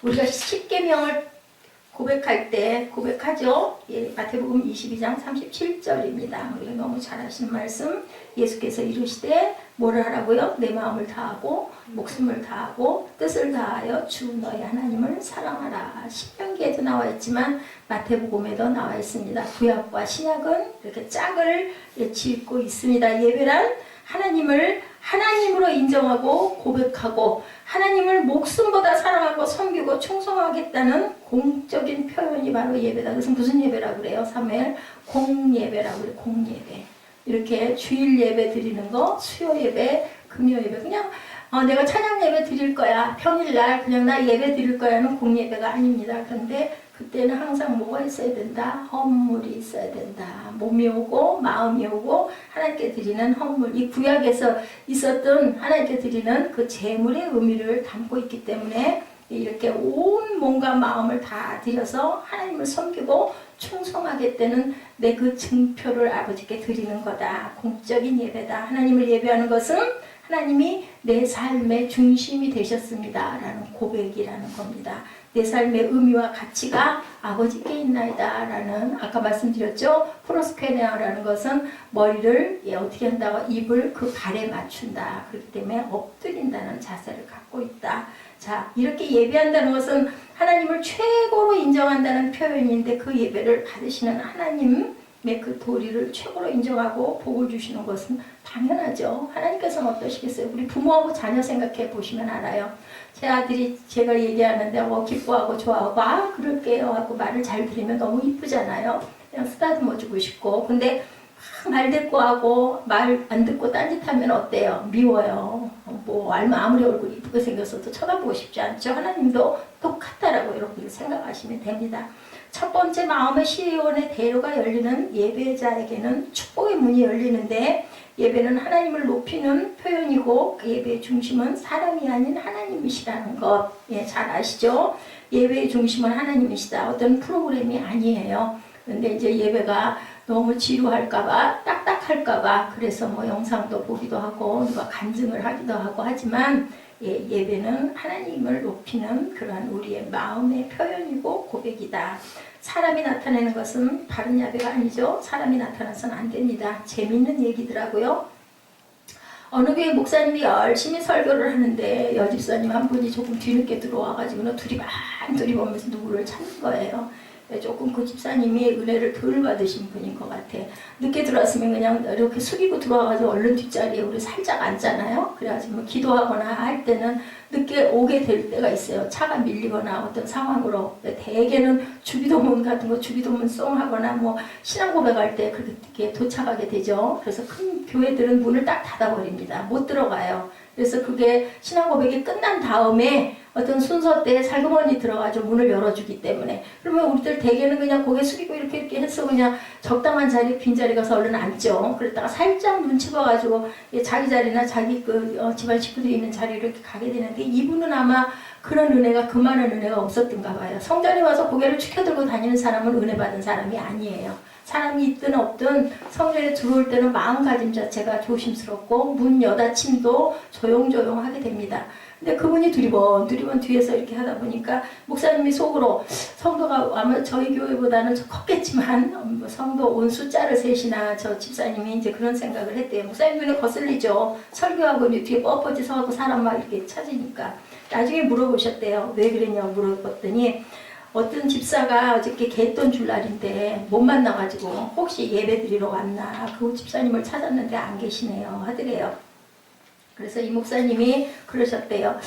우리가 십계명을 고백할 때 고백하죠. 마태복음 22장 37절입니다. 우리가 너무 잘 아시는 말씀. 예수께서 이르시되 뭐를 하라고요? 내 마음을 다하고 목숨을 다하고 뜻을 다하여 주 너희 하나님을 사랑하라. 신명기에도 나와 있지만 마태복음에도 나와 있습니다. 구약과 신약은 이렇게 짝을 짓고 있습니다. 예배란 하나님을 하나님으로 인정하고 고백하고 하나님을 목숨보다 사랑하고 섬기고 충성하겠다는 공적인 표현이 바로 예배다. 그래서 무슨 예배라고 그래요? 사무엘 공예배라고 그래요. 공예배. 이렇게 주일 예배 드리는 거, 수요 예배, 금요 예배, 그냥 내가 찬양 예배 드릴 거야, 평일날 그냥 나 예배 드릴 거야는 공예배가 아닙니다. 그런데 그때는 항상 뭐가 있어야 된다? 헌물이 있어야 된다. 몸이 오고 마음이 오고 하나님께 드리는 헌물. 이 구약에서 있었던 하나님께 드리는 그 제물의 의미를 담고 있기 때문에 이렇게 온 몸과 마음을 다 드려서 하나님을 섬기고 충성하겠다는 내 그 증표를 아버지께 드리는 거다. 공적인 예배다. 하나님을 예배하는 것은 하나님이 내 삶의 중심이 되셨습니다. 라는 고백이라는 겁니다. 내 삶의 의미와 가치가 아버지께 있나이다. 라는, 아까 말씀드렸죠. 프로스케네아라는 것은 머리를 어떻게 한다고? 입을 그 발에 맞춘다. 그렇기 때문에 엎드린다는 자세를 갖고 있다. 자, 이렇게 예배한다는 것은 하나님을 최고로 인정한다는 표현인데 그 예배를 받으시는 하나님의 그 도리를 최고로 인정하고 복을 주시는 것은 당연하죠. 하나님께서는 어떠시겠어요? 우리 부모하고 자녀 생각해 보시면 알아요. 제 아들이 제가 얘기하는데 기뻐하고 좋아하고 그럴게요 하고 말을 잘 들으면 너무 이쁘잖아요. 그냥 쓰다듬어 주고 싶고. 근데 말대꾸하고 말 안 듣고 딴짓하면 어때요? 미워요. 아무리 얼굴이 이쁘게 생겼어도 쳐다보고 싶지 않죠. 하나님도 똑같다라고 여러분들 생각하시면 됩니다. 첫 번째 마음의 시온의 대로가 열리는 예배자에게는 축복의 문이 열리는데 예배는 하나님을 높이는 표현이고 그 예배의 중심은 사람이 아닌 하나님이시라는 것. 잘 아시죠? 예배의 중심은 하나님이시다. 어떤 프로그램이 아니에요. 근데 이제 예배가 너무 지루할까봐, 딱딱할까봐, 그래서 영상도 보기도 하고, 누가 간증을 하기도 하고 하지만, 예배는 하나님을 높이는 그러한 우리의 마음의 표현이고 고백이다. 사람이 나타내는 것은 바른 예배가 아니죠. 사람이 나타나서는 안 됩니다. 재밌는 얘기더라고요. 어느 교회 목사님이 열심히 설교를 하는데 여집사님 한 분이 조금 뒤늦게 들어와가지고 둘이 많이 보면서 누구를 찾는 거예요. 조금 그 집사님이 은혜를 덜 받으신 분인 것 같아. 늦게 들어왔으면 그냥 이렇게 숙이고 들어와가지고 얼른 뒷자리에 우리 살짝 앉잖아요. 그래가지고 기도하거나 할 때는 늦게 오게 될 때가 있어요. 차가 밀리거나 어떤 상황으로. 대개는 주기도문 같은 거 주기도문 송 하거나 신앙 고백할 때 그렇게 도착하게 되죠. 그래서 큰 교회들은 문을 딱 닫아버립니다. 못 들어가요. 그래서 그게 신앙 고백이 끝난 다음에 어떤 순서 때 살그머니 들어가지고 문을 열어주기 때문에. 그러면 우리들 대개는 그냥 고개 숙이고 이렇게 해서 그냥 적당한 자리, 빈자리 가서 얼른 앉죠. 그랬다가 살짝 눈치 봐가지고 자기 자리나 자기 집안 식구들이 있는 자리로 이렇게 가게 되는데, 이분은 아마 그런 은혜가, 그만한 은혜가 없었던가 봐요. 성전에 와서 고개를 축혀들고 다니는 사람은 은혜 받은 사람이 아니에요. 사람이 있든 없든 성전에 들어올 때는 마음가짐 자체가 조심스럽고 문 여닫힘도 조용조용하게 됩니다. 근데 그분이 두리번 뒤에서 이렇게 하다 보니까 목사님이 속으로, 성도가 아마 저희 교회보다는 컸겠지만 성도 온 숫자를 셋이나 저 집사님이 이제 그런 생각을 했대요. 목사님 눈에 거슬리죠. 설교하고 뒤에 뻣뻣이 서고 사람 막 이렇게 찾으니까. 나중에 물어보셨대요. 왜 그랬냐고 물어봤더니, 어떤 집사가 어저께 개돈 줄 날인데 못 만나가지고 혹시 예배 드리러 왔나, 그 집사님을 찾았는데 안 계시네요 하더래요. 그래서 이 목사님이 그러셨대요.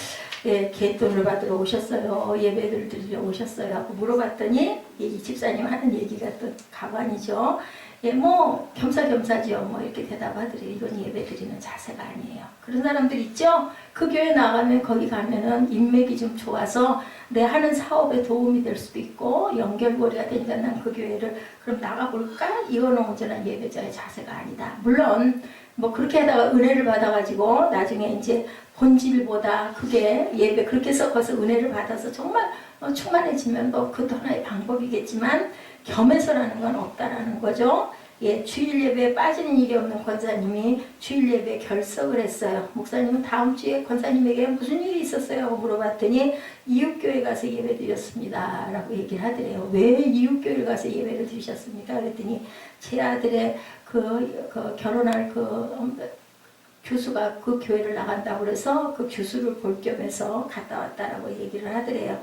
예, 개돈을 받으러 오셨어요, 예배를 드리러 오셨어요 하고 물어봤더니, 이 집사님 하는 얘기가 또 가관이죠. 예, 뭐 겸사겸사죠, 뭐 이렇게 대답하더래요. 이건 예배 드리는 자세가 아니에요. 그런 사람들 있죠. 그 교회 나가면, 거기 가면은 인맥이 좀 좋아서 내 하는 사업에 도움이 될 수도 있고 연결고리가 되니까 난 그 교회를 그럼 나가볼까? 이거는 온전한 예배자의 자세가 아니다. 물론 뭐 그렇게 하다가 은혜를 받아가지고 나중에 이제 본질보다 그게 예배 그렇게 섞어서 은혜를 받아서 정말 충만해지면 뭐 그것도 하나의 방법이겠지만, 겸해서라는 건 없다라는 거죠. 예, 주일 예배에 빠지는 일이 없는 권사님이 주일 예배에 결석을 했어요. 목사님은 다음 주에 권사님에게 무슨 일이 있었어요? 하고 물어봤더니 이웃교회 가서 예배 드렸습니다 라고 얘기를 하더래요. 왜 이웃교회를 가서 예배를 드리셨습니까? 그랬더니 제 아들의 그 결혼할 교수가 그 교회를 나간다고 그래서 그 교수를 볼 겸해서 갔다 왔다라고 얘기를 하더래요.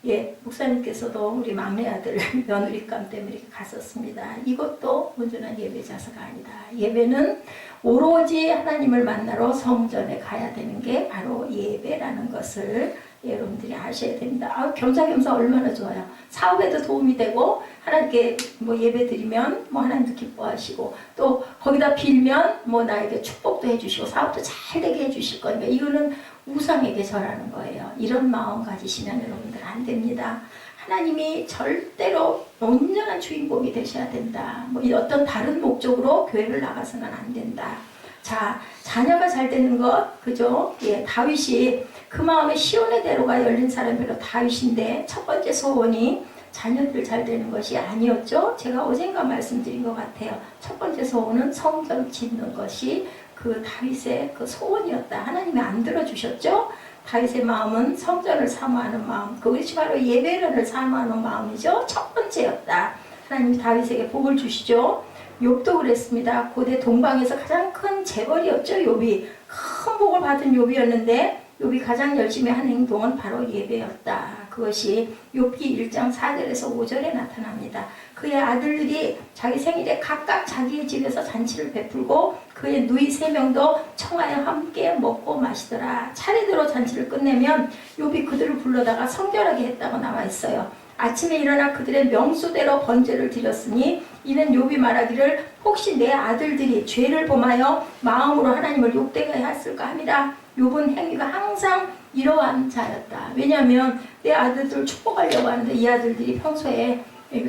예, 목사님께서도 우리 막내 아들 며느리감 때문에 이렇게 갔었습니다. 이것도 온전한 예배 자세가 아니다. 예배는 오로지 하나님을 만나러 성전에 가야 되는 게 바로 예배라는 것을 여러분들이 아셔야 됩니다. 겸사겸사 얼마나 좋아요. 사업에도 도움이 되고, 하나님께 뭐 예배 드리면 뭐 하나님도 기뻐하시고, 또 거기다 빌면 뭐 나에게 축복도 해주시고 사업도 잘 되게 해주실 거니까, 이거는 우상에게 절하는 거예요. 이런 마음 가지시면 여러분들 안 됩니다. 하나님이 절대로 온전한 주인공이 되셔야 된다. 뭐 어떤 다른 목적으로 교회를 나가서는 안 된다. 자, 자녀가 잘 되는 것, 그죠? 예, 다윗이 그 마음에 시온의 대로가 열린 사람이 바로 다윗인데, 첫 번째 소원이 자녀들 잘 되는 것이 아니었죠. 제가 어젠가 말씀드린 것 같아요. 첫 번째 소원은 성전 짓는 것이 그 다윗의 그 소원이었다. 하나님이 안 들어주셨죠. 다윗의 마음은 성전을 사모하는 마음, 그것이 바로 예배를 사모하는 마음이죠. 첫 번째였다. 하나님이 다윗에게 복을 주시죠. 욥도 그랬습니다. 고대 동방에서 가장 큰 재벌이었죠. 욥이 큰 복을 받은 욥이었는데, 욥이 가장 열심히 한 행동은 바로 예배였다. 그것이 욥기 1장 4절에서 5절에 나타납니다. 그의 아들들이 자기 생일에 각각 자기의 집에서 잔치를 베풀고 그의 누이 3명도 청하에 함께 먹고 마시더라. 차례대로 잔치를 끝내면 욥이 그들을 불러다가 성결하게 했다고 나와 있어요. 아침에 일어나 그들의 명수대로 번제를 드렸으니 이는 욥이 말하기를 혹시 내 아들들이 죄를 범하여 마음으로 하나님을 욕되게 했을까 함이라. 욥은 행위가 항상 이러한 자였다. 왜냐하면 내 아들들을 축복하려고 하는데 이 아들들이 평소에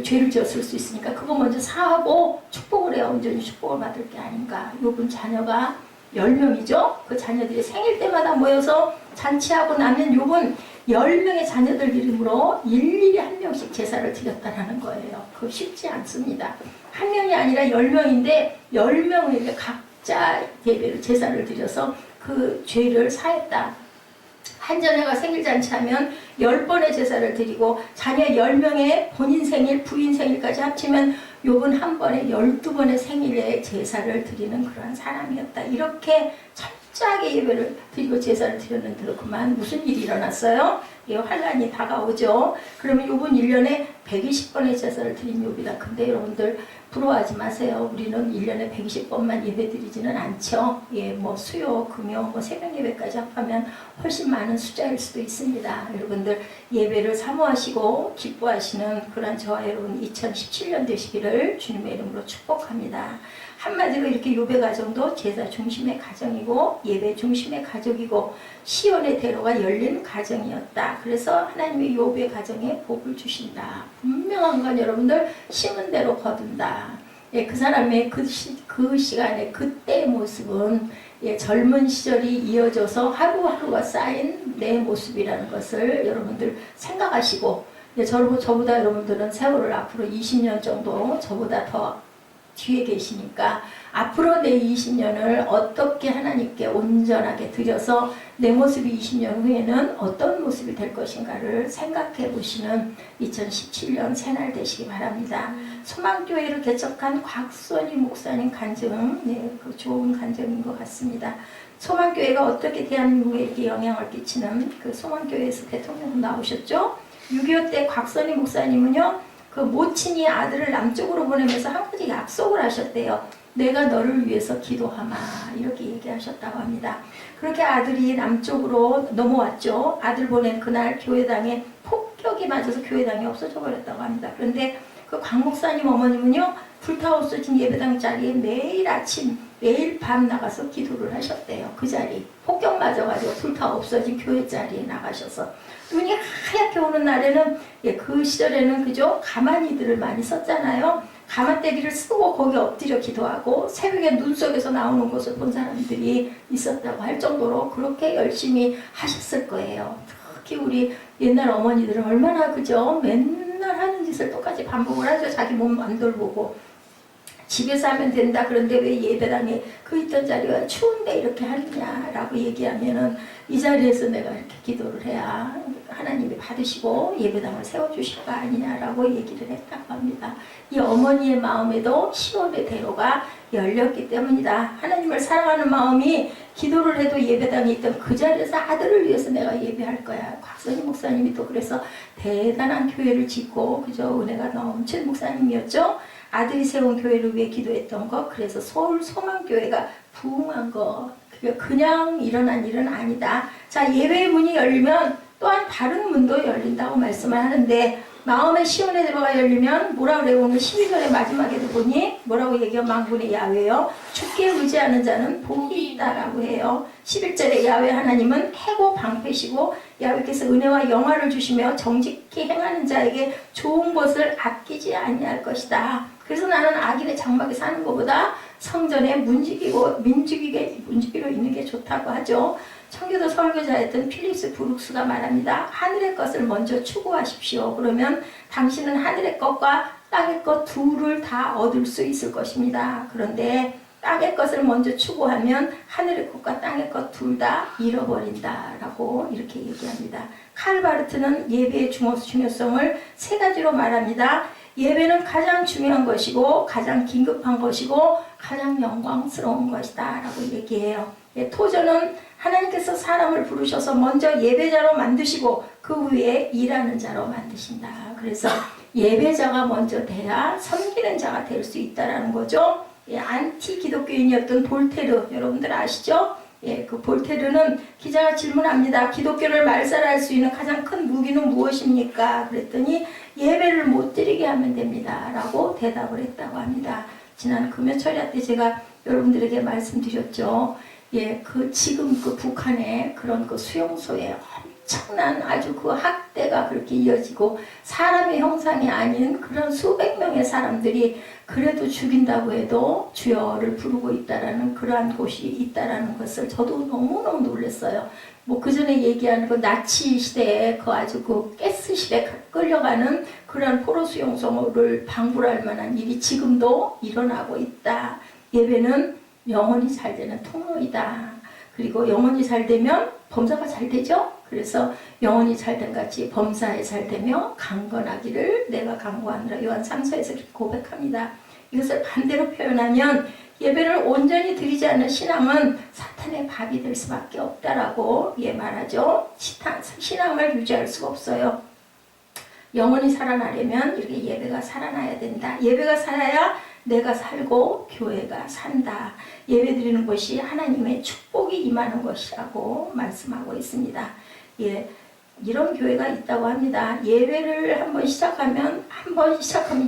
죄를 지었을 수 있으니까 그거 먼저 사하고 축복을 해야 온전히 축복을 받을 게 아닌가. 욥은 자녀가 10명이죠. 그 자녀들이 생일 때마다 모여서 잔치하고 나면 욥은 10명의 자녀들 이름으로 일일이 한 명씩 제사를 드렸다는 거예요. 그거 쉽지 않습니다. 한 명이 아니라 10명인데 10명에게 각자 예배를 제사를 드려서 그 죄를 사했다. 한 자녀가 생일잔치하면 10번의 제사를 드리고 자녀 10명의 본인 생일, 부인 생일까지 합치면 욥은 한 번에 12번의 생일에 제사를 드리는 그러한 사람이었다. 이렇게 철저하게 예배를 드리고 제사를 드렸는데도 그만 무슨 일이 일어났어요? 예, 환란이 다가오죠. 그러면 욥은 1년에 120번의 제사를 드린 욥이다. 근데 여러분들 부러워하지 마세요. 우리는 1년에 120번만 예배 드리지는 않죠. 예, 뭐 수요, 금요, 뭐 새벽 예배까지 합하면 훨씬 많은 숫자일 수도 있습니다. 여러분들 예배를 사모하시고 기뻐하시는 그런 저와 여러분 2017년 되시기를 주님의 이름으로 축복합니다. 한마디로 이렇게 요배 가정도 제사 중심의 가정이고 예배 중심의 가족이고 시온의 대로가 열린 가정이었다. 그래서 하나님의 요배 가정에 복을 주신다. 분명한 건 여러분들 심은 대로 거둔다. 예, 그 사람의 그 시간에 그때의 모습은 예, 젊은 시절이 이어져서 하루하루가 쌓인 내 모습이라는 것을 여러분들 생각하시고 예, 저보다 여러분들은 세월을 앞으로 20년 정도 저보다 더 뒤에 계시니까 앞으로 내 20년을 어떻게 하나님께 온전하게 드려서 내 모습이 20년 후에는 어떤 모습이 될 것인가를 생각해 보시는 2017년 새날 되시기 바랍니다. 소망교회를 개척한 곽선희 목사님 간증, 네, 그 좋은 간증인 것 같습니다. 소망교회가 어떻게 대한민국에 영향을 끼치는 그 소망교회에서 대통령 나오셨죠? 6.25 때 곽선희 목사님은요, 그 모친이 아들을 남쪽으로 보내면서 한 가지 약속을 하셨대요. 내가 너를 위해서 기도하마. 이렇게 얘기하셨다고 합니다. 그렇게 아들이 남쪽으로 넘어왔죠. 아들 보낸 그날 교회당에 폭격이 맞아서 교회당이 없어져 버렸다고 합니다. 그런데 그 곽 목사님 어머님은요, 불타 없어진 예배당 자리에 매일 아침, 매일 밤 나가서 기도를 하셨대요. 그 자리. 폭격 맞아가지고 불타 없어진 교회 자리에 나가셔서. 눈이 하얗게 오는 날에는, 예, 그 시절에는 그죠? 가마니들을 많이 썼잖아요. 가마떼기를 쓰고 거기 엎드려 기도하고 새벽에 눈 속에서 나오는 것을 본 사람들이 있었다고 할 정도로 그렇게 열심히 하셨을 거예요. 특히 우리 옛날 어머니들은 얼마나 그죠? 맨날 하는 짓을 똑같이 반복을 하죠. 자기 몸 안 돌보고. 집에서 하면 된다. 그런데 왜 예배당에 그 있던 자리가 추운데 이렇게 하느냐라고 얘기하면은 이 자리에서 내가 이렇게 기도를 해야 하나님이 받으시고 예배당을 세워주실 거 아니냐라고 얘기를 했다고 합니다. 이 어머니의 마음에도 시온의 대로가 열렸기 때문이다. 하나님을 사랑하는 마음이 기도를 해도 예배당에 있던 그 자리에서 아들을 위해서 내가 예배할 거야. 곽선희 목사님이 또 그래서 대단한 교회를 짓고 그저 은혜가 넘친 목사님이었죠. 아들이 세운 교회를 위해 기도했던 것, 그래서 서울 소망교회가 부흥한 것, 그게 그냥 일어난 일은 아니다. 자, 예배의 문이 열리면 또한 다른 문도 열린다고 말씀을 하는데 마음의 시온의 대로가 열리면 뭐라고 그래요? 오늘 12절의 마지막에도 보니 뭐라고 얘기해요? 만군의 야훼요. 주께 의지하는 자는 복이 있다라고 해요. 11절에 야훼 하나님은 해고 방패시고 야훼께서 은혜와 영화를 주시며 정직히 행하는 자에게 좋은 것을 아끼지 아니할 것이다. 그래서 나는 악인의 장막에 사는 것보다 성전에 문지기로 있는 게 좋다고 하죠. 청교도 설교자였던 필립스 브룩스가 말합니다. 하늘의 것을 먼저 추구하십시오. 그러면 당신은 하늘의 것과 땅의 것 둘을 다 얻을 수 있을 것입니다. 그런데 땅의 것을 먼저 추구하면 하늘의 것과 땅의 것 둘 다 잃어버린다라고 이렇게 얘기합니다. 칼 바르트는 예배의 중요성을 세 가지로 말합니다. 예배는 가장 중요한 것이고 가장 긴급한 것이고 가장 영광스러운 것이다 라고 얘기해요. 예, 토저는 하나님께서 사람을 부르셔서 먼저 예배자로 만드시고 그 위에 일하는 자로 만드신다. 그래서 예배자가 먼저 돼야 섬기는 자가 될 수 있다는 거죠. 예, 안티 기독교인이었던 볼테르 여러분들 아시죠? 예, 그 볼테르는 기자가 질문합니다. 기독교를 말살할 수 있는 가장 큰 무기는 무엇입니까? 그랬더니 예배를 못 드리게 하면 됩니다. 라고 대답을 했다고 합니다. 지난 금요철야 때 제가 여러분들에게 말씀드렸죠. 예, 지금 북한의 그런 수용소에 엄청난 아주 학대가 그렇게 이어지고 사람의 형상이 아닌 그런 수백 명의 사람들이 그래도 죽인다고 해도 주여를 부르고 있다라는 그러한 곳이 있다라는 것을 저도 너무너무 놀랐어요. 그 전에 얘기하는 나치 시대에 아주 가스실에 끌려가는 그런 포로 수용소를 방불할 만한 일이 지금도 일어나고 있다. 예배는 영혼이 잘 되는 통로이다. 그리고 영혼이 잘 되면 범사가 잘 되죠. 그래서 영혼이 잘된 같이 범사에 잘 되며 강건하기를 내가 강구하느라 요한 3서에서 이렇게 고백합니다. 이것을 반대로 표현하면 예배를 온전히 드리지 않는 신앙은 사탄의 밥이 될 수밖에 없다라고 말하죠. 신앙을 유지할 수가 없어요. 영혼이 살아나려면 이렇게 예배가 살아나야 된다. 예배가 살아야 내가 살고 교회가 산다. 예배드리는 것이 하나님의 축복이 임하는 것이라고 말씀하고 있습니다. 예, 이런 교회가 있다고 합니다. 예배를 한번 시작하면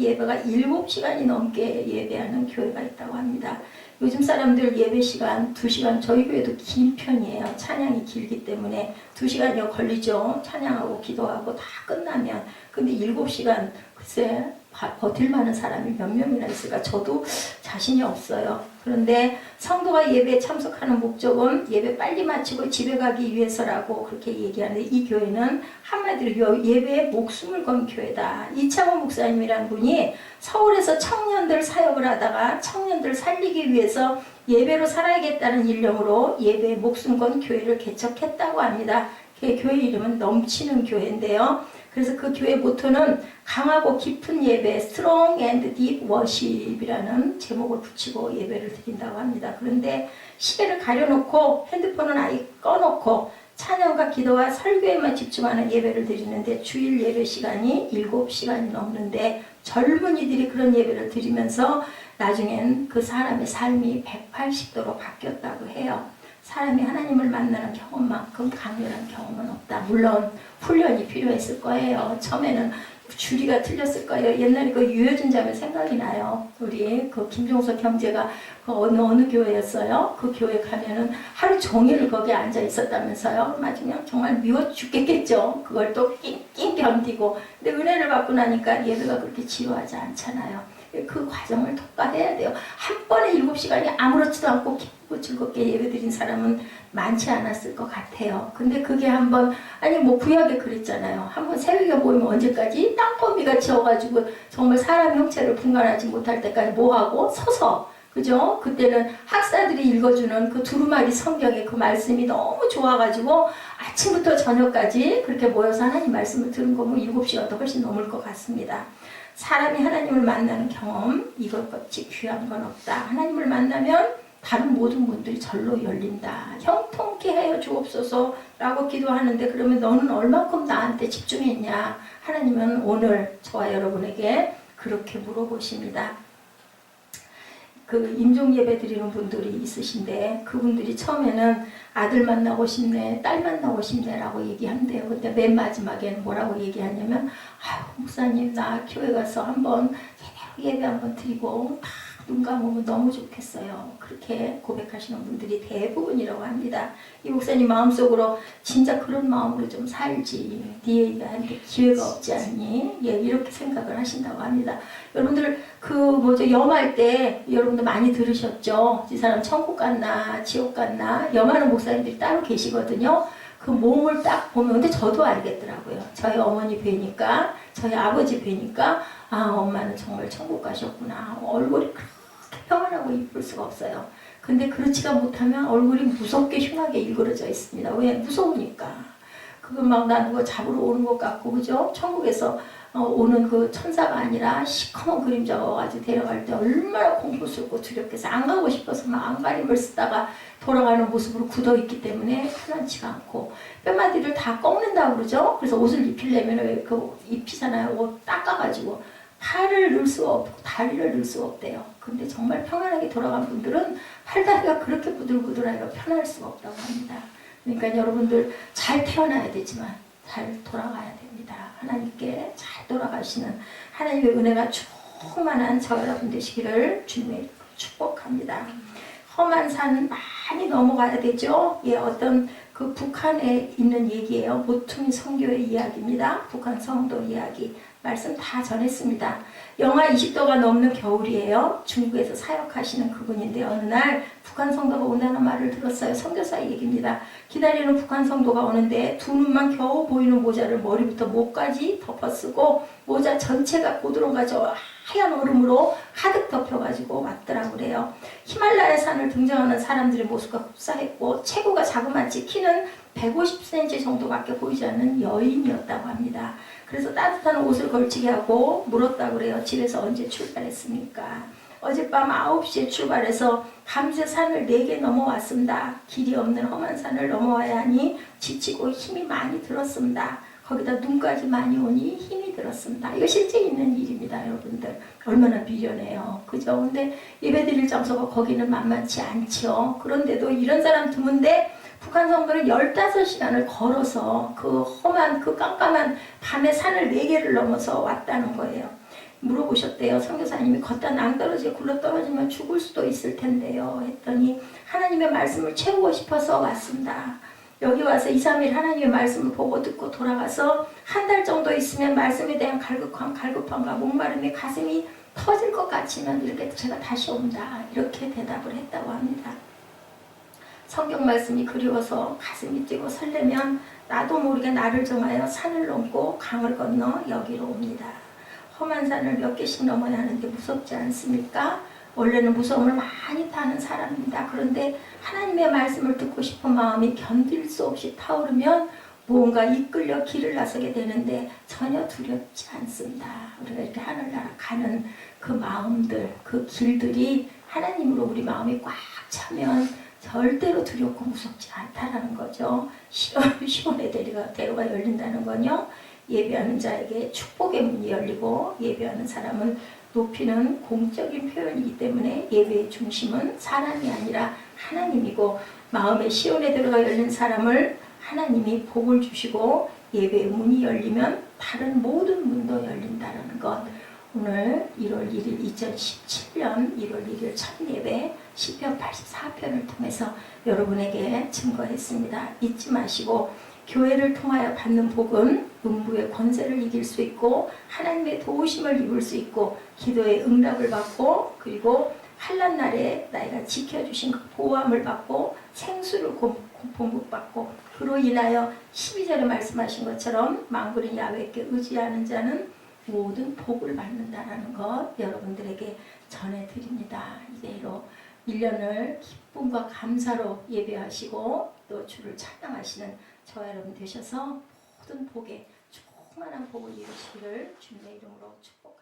예배가 7시간이 넘게 예배하는 교회가 있다고 합니다. 요즘 사람들 예배 시간 2시간, 저희 교회도 긴 편이에요. 찬양이 길기 때문에 2시간여 걸리죠. 찬양하고 기도하고 다 끝나면. 근데 7시간 글쎄 버틸 만한 사람이 몇 명이나 있을까? 저도 자신이 없어요. 그런데 성도가 예배에 참석하는 목적은 예배 빨리 마치고 집에 가기 위해서라고 그렇게 얘기하는데, 이 교회는 한마디로 예배에 목숨을 건 교회다. 이창호 목사님이라는 분이 서울에서 청년들 사역을 하다가 청년들 살리기 위해서 예배로 살아야겠다는 일념으로 예배에 목숨 건 교회를 개척했다고 합니다. 그 교회 이름은 넘치는 교회인데요. 그래서 그 교회 모토는 강하고 깊은 예배, Strong and Deep Worship이라는 제목을 붙이고 예배를 드린다고 합니다. 그런데 시계를 가려놓고 핸드폰은 아예 꺼놓고 찬양과 기도와 설교에만 집중하는 예배를 드리는데, 주일 예배 시간이 7시간이 넘는데 젊은이들이 그런 예배를 드리면서 나중엔 그 사람의 삶이 180도로 바뀌었다고 해요. 사람이 하나님을 만나는 경험만큼 강렬한 경험은 없다. 물론 훈련이 필요했을 거예요. 처음에는 주리가 틀렸을 거예요. 옛날에 그 유효진 자매 생각이 나요. 우리 그 김종석 형제가 그 어느 교회였어요? 그 교회 가면은 하루 종일 거기에 앉아 있었다면서요. 맞으면 정말 미워 죽겠겠죠. 그걸 또 낑낑 견디고. 근데 은혜를 받고 나니까 예배가 그렇게 지루하지 않잖아요. 그 과정을 통과해야 돼요. 한 번에 7시간이 아무렇지도 않고 기쁘고 즐겁게 예배드린 사람은 많지 않았을 것 같아요. 근데 그게 한번, 아니 뭐 구약에 그랬잖아요. 한번 새벽에 모이면 언제까지? 땅거미가 지어가지고 정말 사람 형체를 분간하지 못할 때까지 뭐하고? 서서. 그죠? 그때는 학사들이 읽어주는 그 두루마리 성경의 그 말씀이 너무 좋아가지고 아침부터 저녁까지 그렇게 모여서 하나님 말씀을 들은 거 뭐 7시간도 훨씬 넘을 것 같습니다. 사람이 하나님을 만나는 경험, 이것같이 귀한 건 없다. 하나님을 만나면 다른 모든 분들이 절로 열린다. 형통케 하여 주옵소서 라고 기도하는데, 그러면 너는 얼만큼 나한테 집중했냐? 하나님은 오늘 저와 여러분에게 그렇게 물어보십니다. 그 임종 예배 드리는 분들이 있으신데, 그분들이 처음에는 아들 만나고 싶네, 딸 만나고 싶네 라고 얘기한대요. 근데 맨 마지막에는 뭐라고 얘기하냐면, 아유 목사님, 나 교회 가서 한번 제대로 예배 한번 드리고 다 눈 감으면 너무 좋겠어요. 그렇게 고백하시는 분들이 대부분이라고 합니다. 이 목사님 마음속으로 진짜 그런 마음으로 좀 살지, 네 얘기하는데 기회가 없지 않니? 예, 이렇게 생각을 하신다고 합니다. 여러분들 염할 때 여러분들 많이 들으셨죠? 이 사람 천국 갔나 지옥 갔나 염하는 목사님들이 따로 계시거든요. 그 몸을 딱 보면, 근데 저도 알겠더라고요. 저희 어머니 뵈니까, 저희 아버지 뵈니까, 아 엄마는 정말 천국 가셨구나. 얼굴이 그렇게 평안하고 이쁠 수가 없어요. 근데 그렇지가 못하면 얼굴이 무섭게 흉하게 일그러져 있습니다. 왜? 무서우니까. 그거 막 나 누가 잡으러 오는 것 같고, 그죠? 천국에서 오는 그 천사가 아니라 시커먼 그림자가 와가지고 데려갈 때 얼마나 공포스럽고 두렵겠어. 안 가고 싶어서 막 안간힘을 쓰다가 돌아가는 모습으로 굳어있기 때문에 편안치가 않고, 뼈마디를 다 꺾는다고 그러죠. 그래서 옷을 입히려면 그 입히잖아요. 옷 닦아가지고 팔을 넣을 수가 없고 다리를 넣을 수가 없대요. 근데 정말 평안하게 돌아간 분들은 팔다리가 그렇게 부들부들하니까 편할 수가 없다고 합니다. 그러니까 여러분들 잘 태어나야 되지만 잘 돌아가야 됩니다. 하나님께 잘 돌아가시는 하나님의 은혜가 충만한 저 여러분 되시기를 주님의 축복합니다. 험한 산 많이 넘어가야 되죠. 예, 어떤 그 북한에 있는 얘기예요. 모퉁이 선교의 이야기입니다. 북한 성도 이야기. 말씀 다 전했습니다. 영하 20도가 넘는 겨울이에요. 중국에서 사역하시는 그분인데, 어느 날 북한 성도가 온다는 말을 들었어요. 선교사의 얘기입니다. 기다리는 북한 성도가 오는데 두 눈만 겨우 보이는 모자를 머리부터 목까지 덮어쓰고 모자 전체가 고드름가져 하얀 얼음으로 가득 덮여가지고 왔더라고 그래요. 히말라야 산을 등장하는 사람들의 모습과 흡사했고, 체구가 자그마치 키는 150cm 정도밖에 보이지 않는 여인이었다고 합니다. 그래서 따뜻한 옷을 걸치게 하고 물었다고 그래요. 집에서 언제 출발했습니까? 어젯밤 9시에 출발해서 밤새 산을 4개 넘어왔습니다. 길이 없는 험한 산을 넘어와야 하니 지치고 힘이 많이 들었습니다. 거기다 눈까지 많이 오니 힘이 들었습니다. 이거 실제 있는 일입니다, 여러분들. 얼마나 미련해요. 그죠? 근데 예배드릴 장소가 거기는 만만치 않죠. 그런데도 이런 사람 드문데 북한 성도는 15시간을 걸어서 그 험한 그 깜깜한 밤의 산을 4개를 넘어서 왔다는 거예요. 물어보셨대요. 선교사님이 걷다 낭떠러지에 굴러떨어지면 죽을 수도 있을 텐데요. 했더니 하나님의 말씀을 채우고 싶어서 왔습니다. 여기 와서 2, 3일 하나님의 말씀을 보고 듣고 돌아가서 한 달 정도 있으면 말씀에 대한 갈급함과 목마름이 가슴이 터질 것 같으면 이렇게 제가 다시 온다. 이렇게 대답을 했다고 합니다. 성경 말씀이 그리워서 가슴이 뛰고 설레면 나도 모르게 나를 정하여 산을 넘고 강을 건너 여기로 옵니다. 험한 산을 몇 개씩 넘어야 하는데 무섭지 않습니까? 원래는 무서움을 많이 타는 사람입니다. 그런데 하나님의 말씀을 듣고 싶은 마음이 견딜 수 없이 타오르면 무언가 이끌려 길을 나서게 되는데 전혀 두렵지 않습니다. 우리가 이렇게 하늘나라 가는 그 마음들, 그 길들이 하나님으로 우리 마음이 꽉 차면 절대로 두렵고 무섭지 않다라는 거죠. 시온의 대로가 열린다는 건요. 예배하는 자에게 축복의 문이 열리고 예배하는 사람은 높이는 공적인 표현이기 때문에 예배의 중심은 사람이 아니라 하나님이고 마음의 시온의 대로가 열린 사람을 하나님이 복을 주시고 예배의 문이 열리면 다른 모든 문도 열린다는 것. 오늘 1월 1일 2017년 1월 1일 첫 예배 시편 84편을 통해서 여러분에게 증거했습니다. 잊지 마시고 교회를 통하여 받는 복은 음부의 권세를 이길 수 있고 하나님의 도우심을 입을 수 있고 기도의 응답을 받고 그리고 환난 날에 나이가 지켜주신 그 보호함을 받고 생수를 공급받고 그로 인하여 12절에 말씀하신 것처럼 만군의 야훼께 의지하는 자는 모든 복을 받는다라는 것 여러분들에게 전해드립니다. 이대로 1년을 기쁨과 감사로 예배하시고 또 주를 찬양하시는 저와 여러분 되셔서 모든 복에 충만한 복을 이루시기를 주님의 이름으로 축복합니다.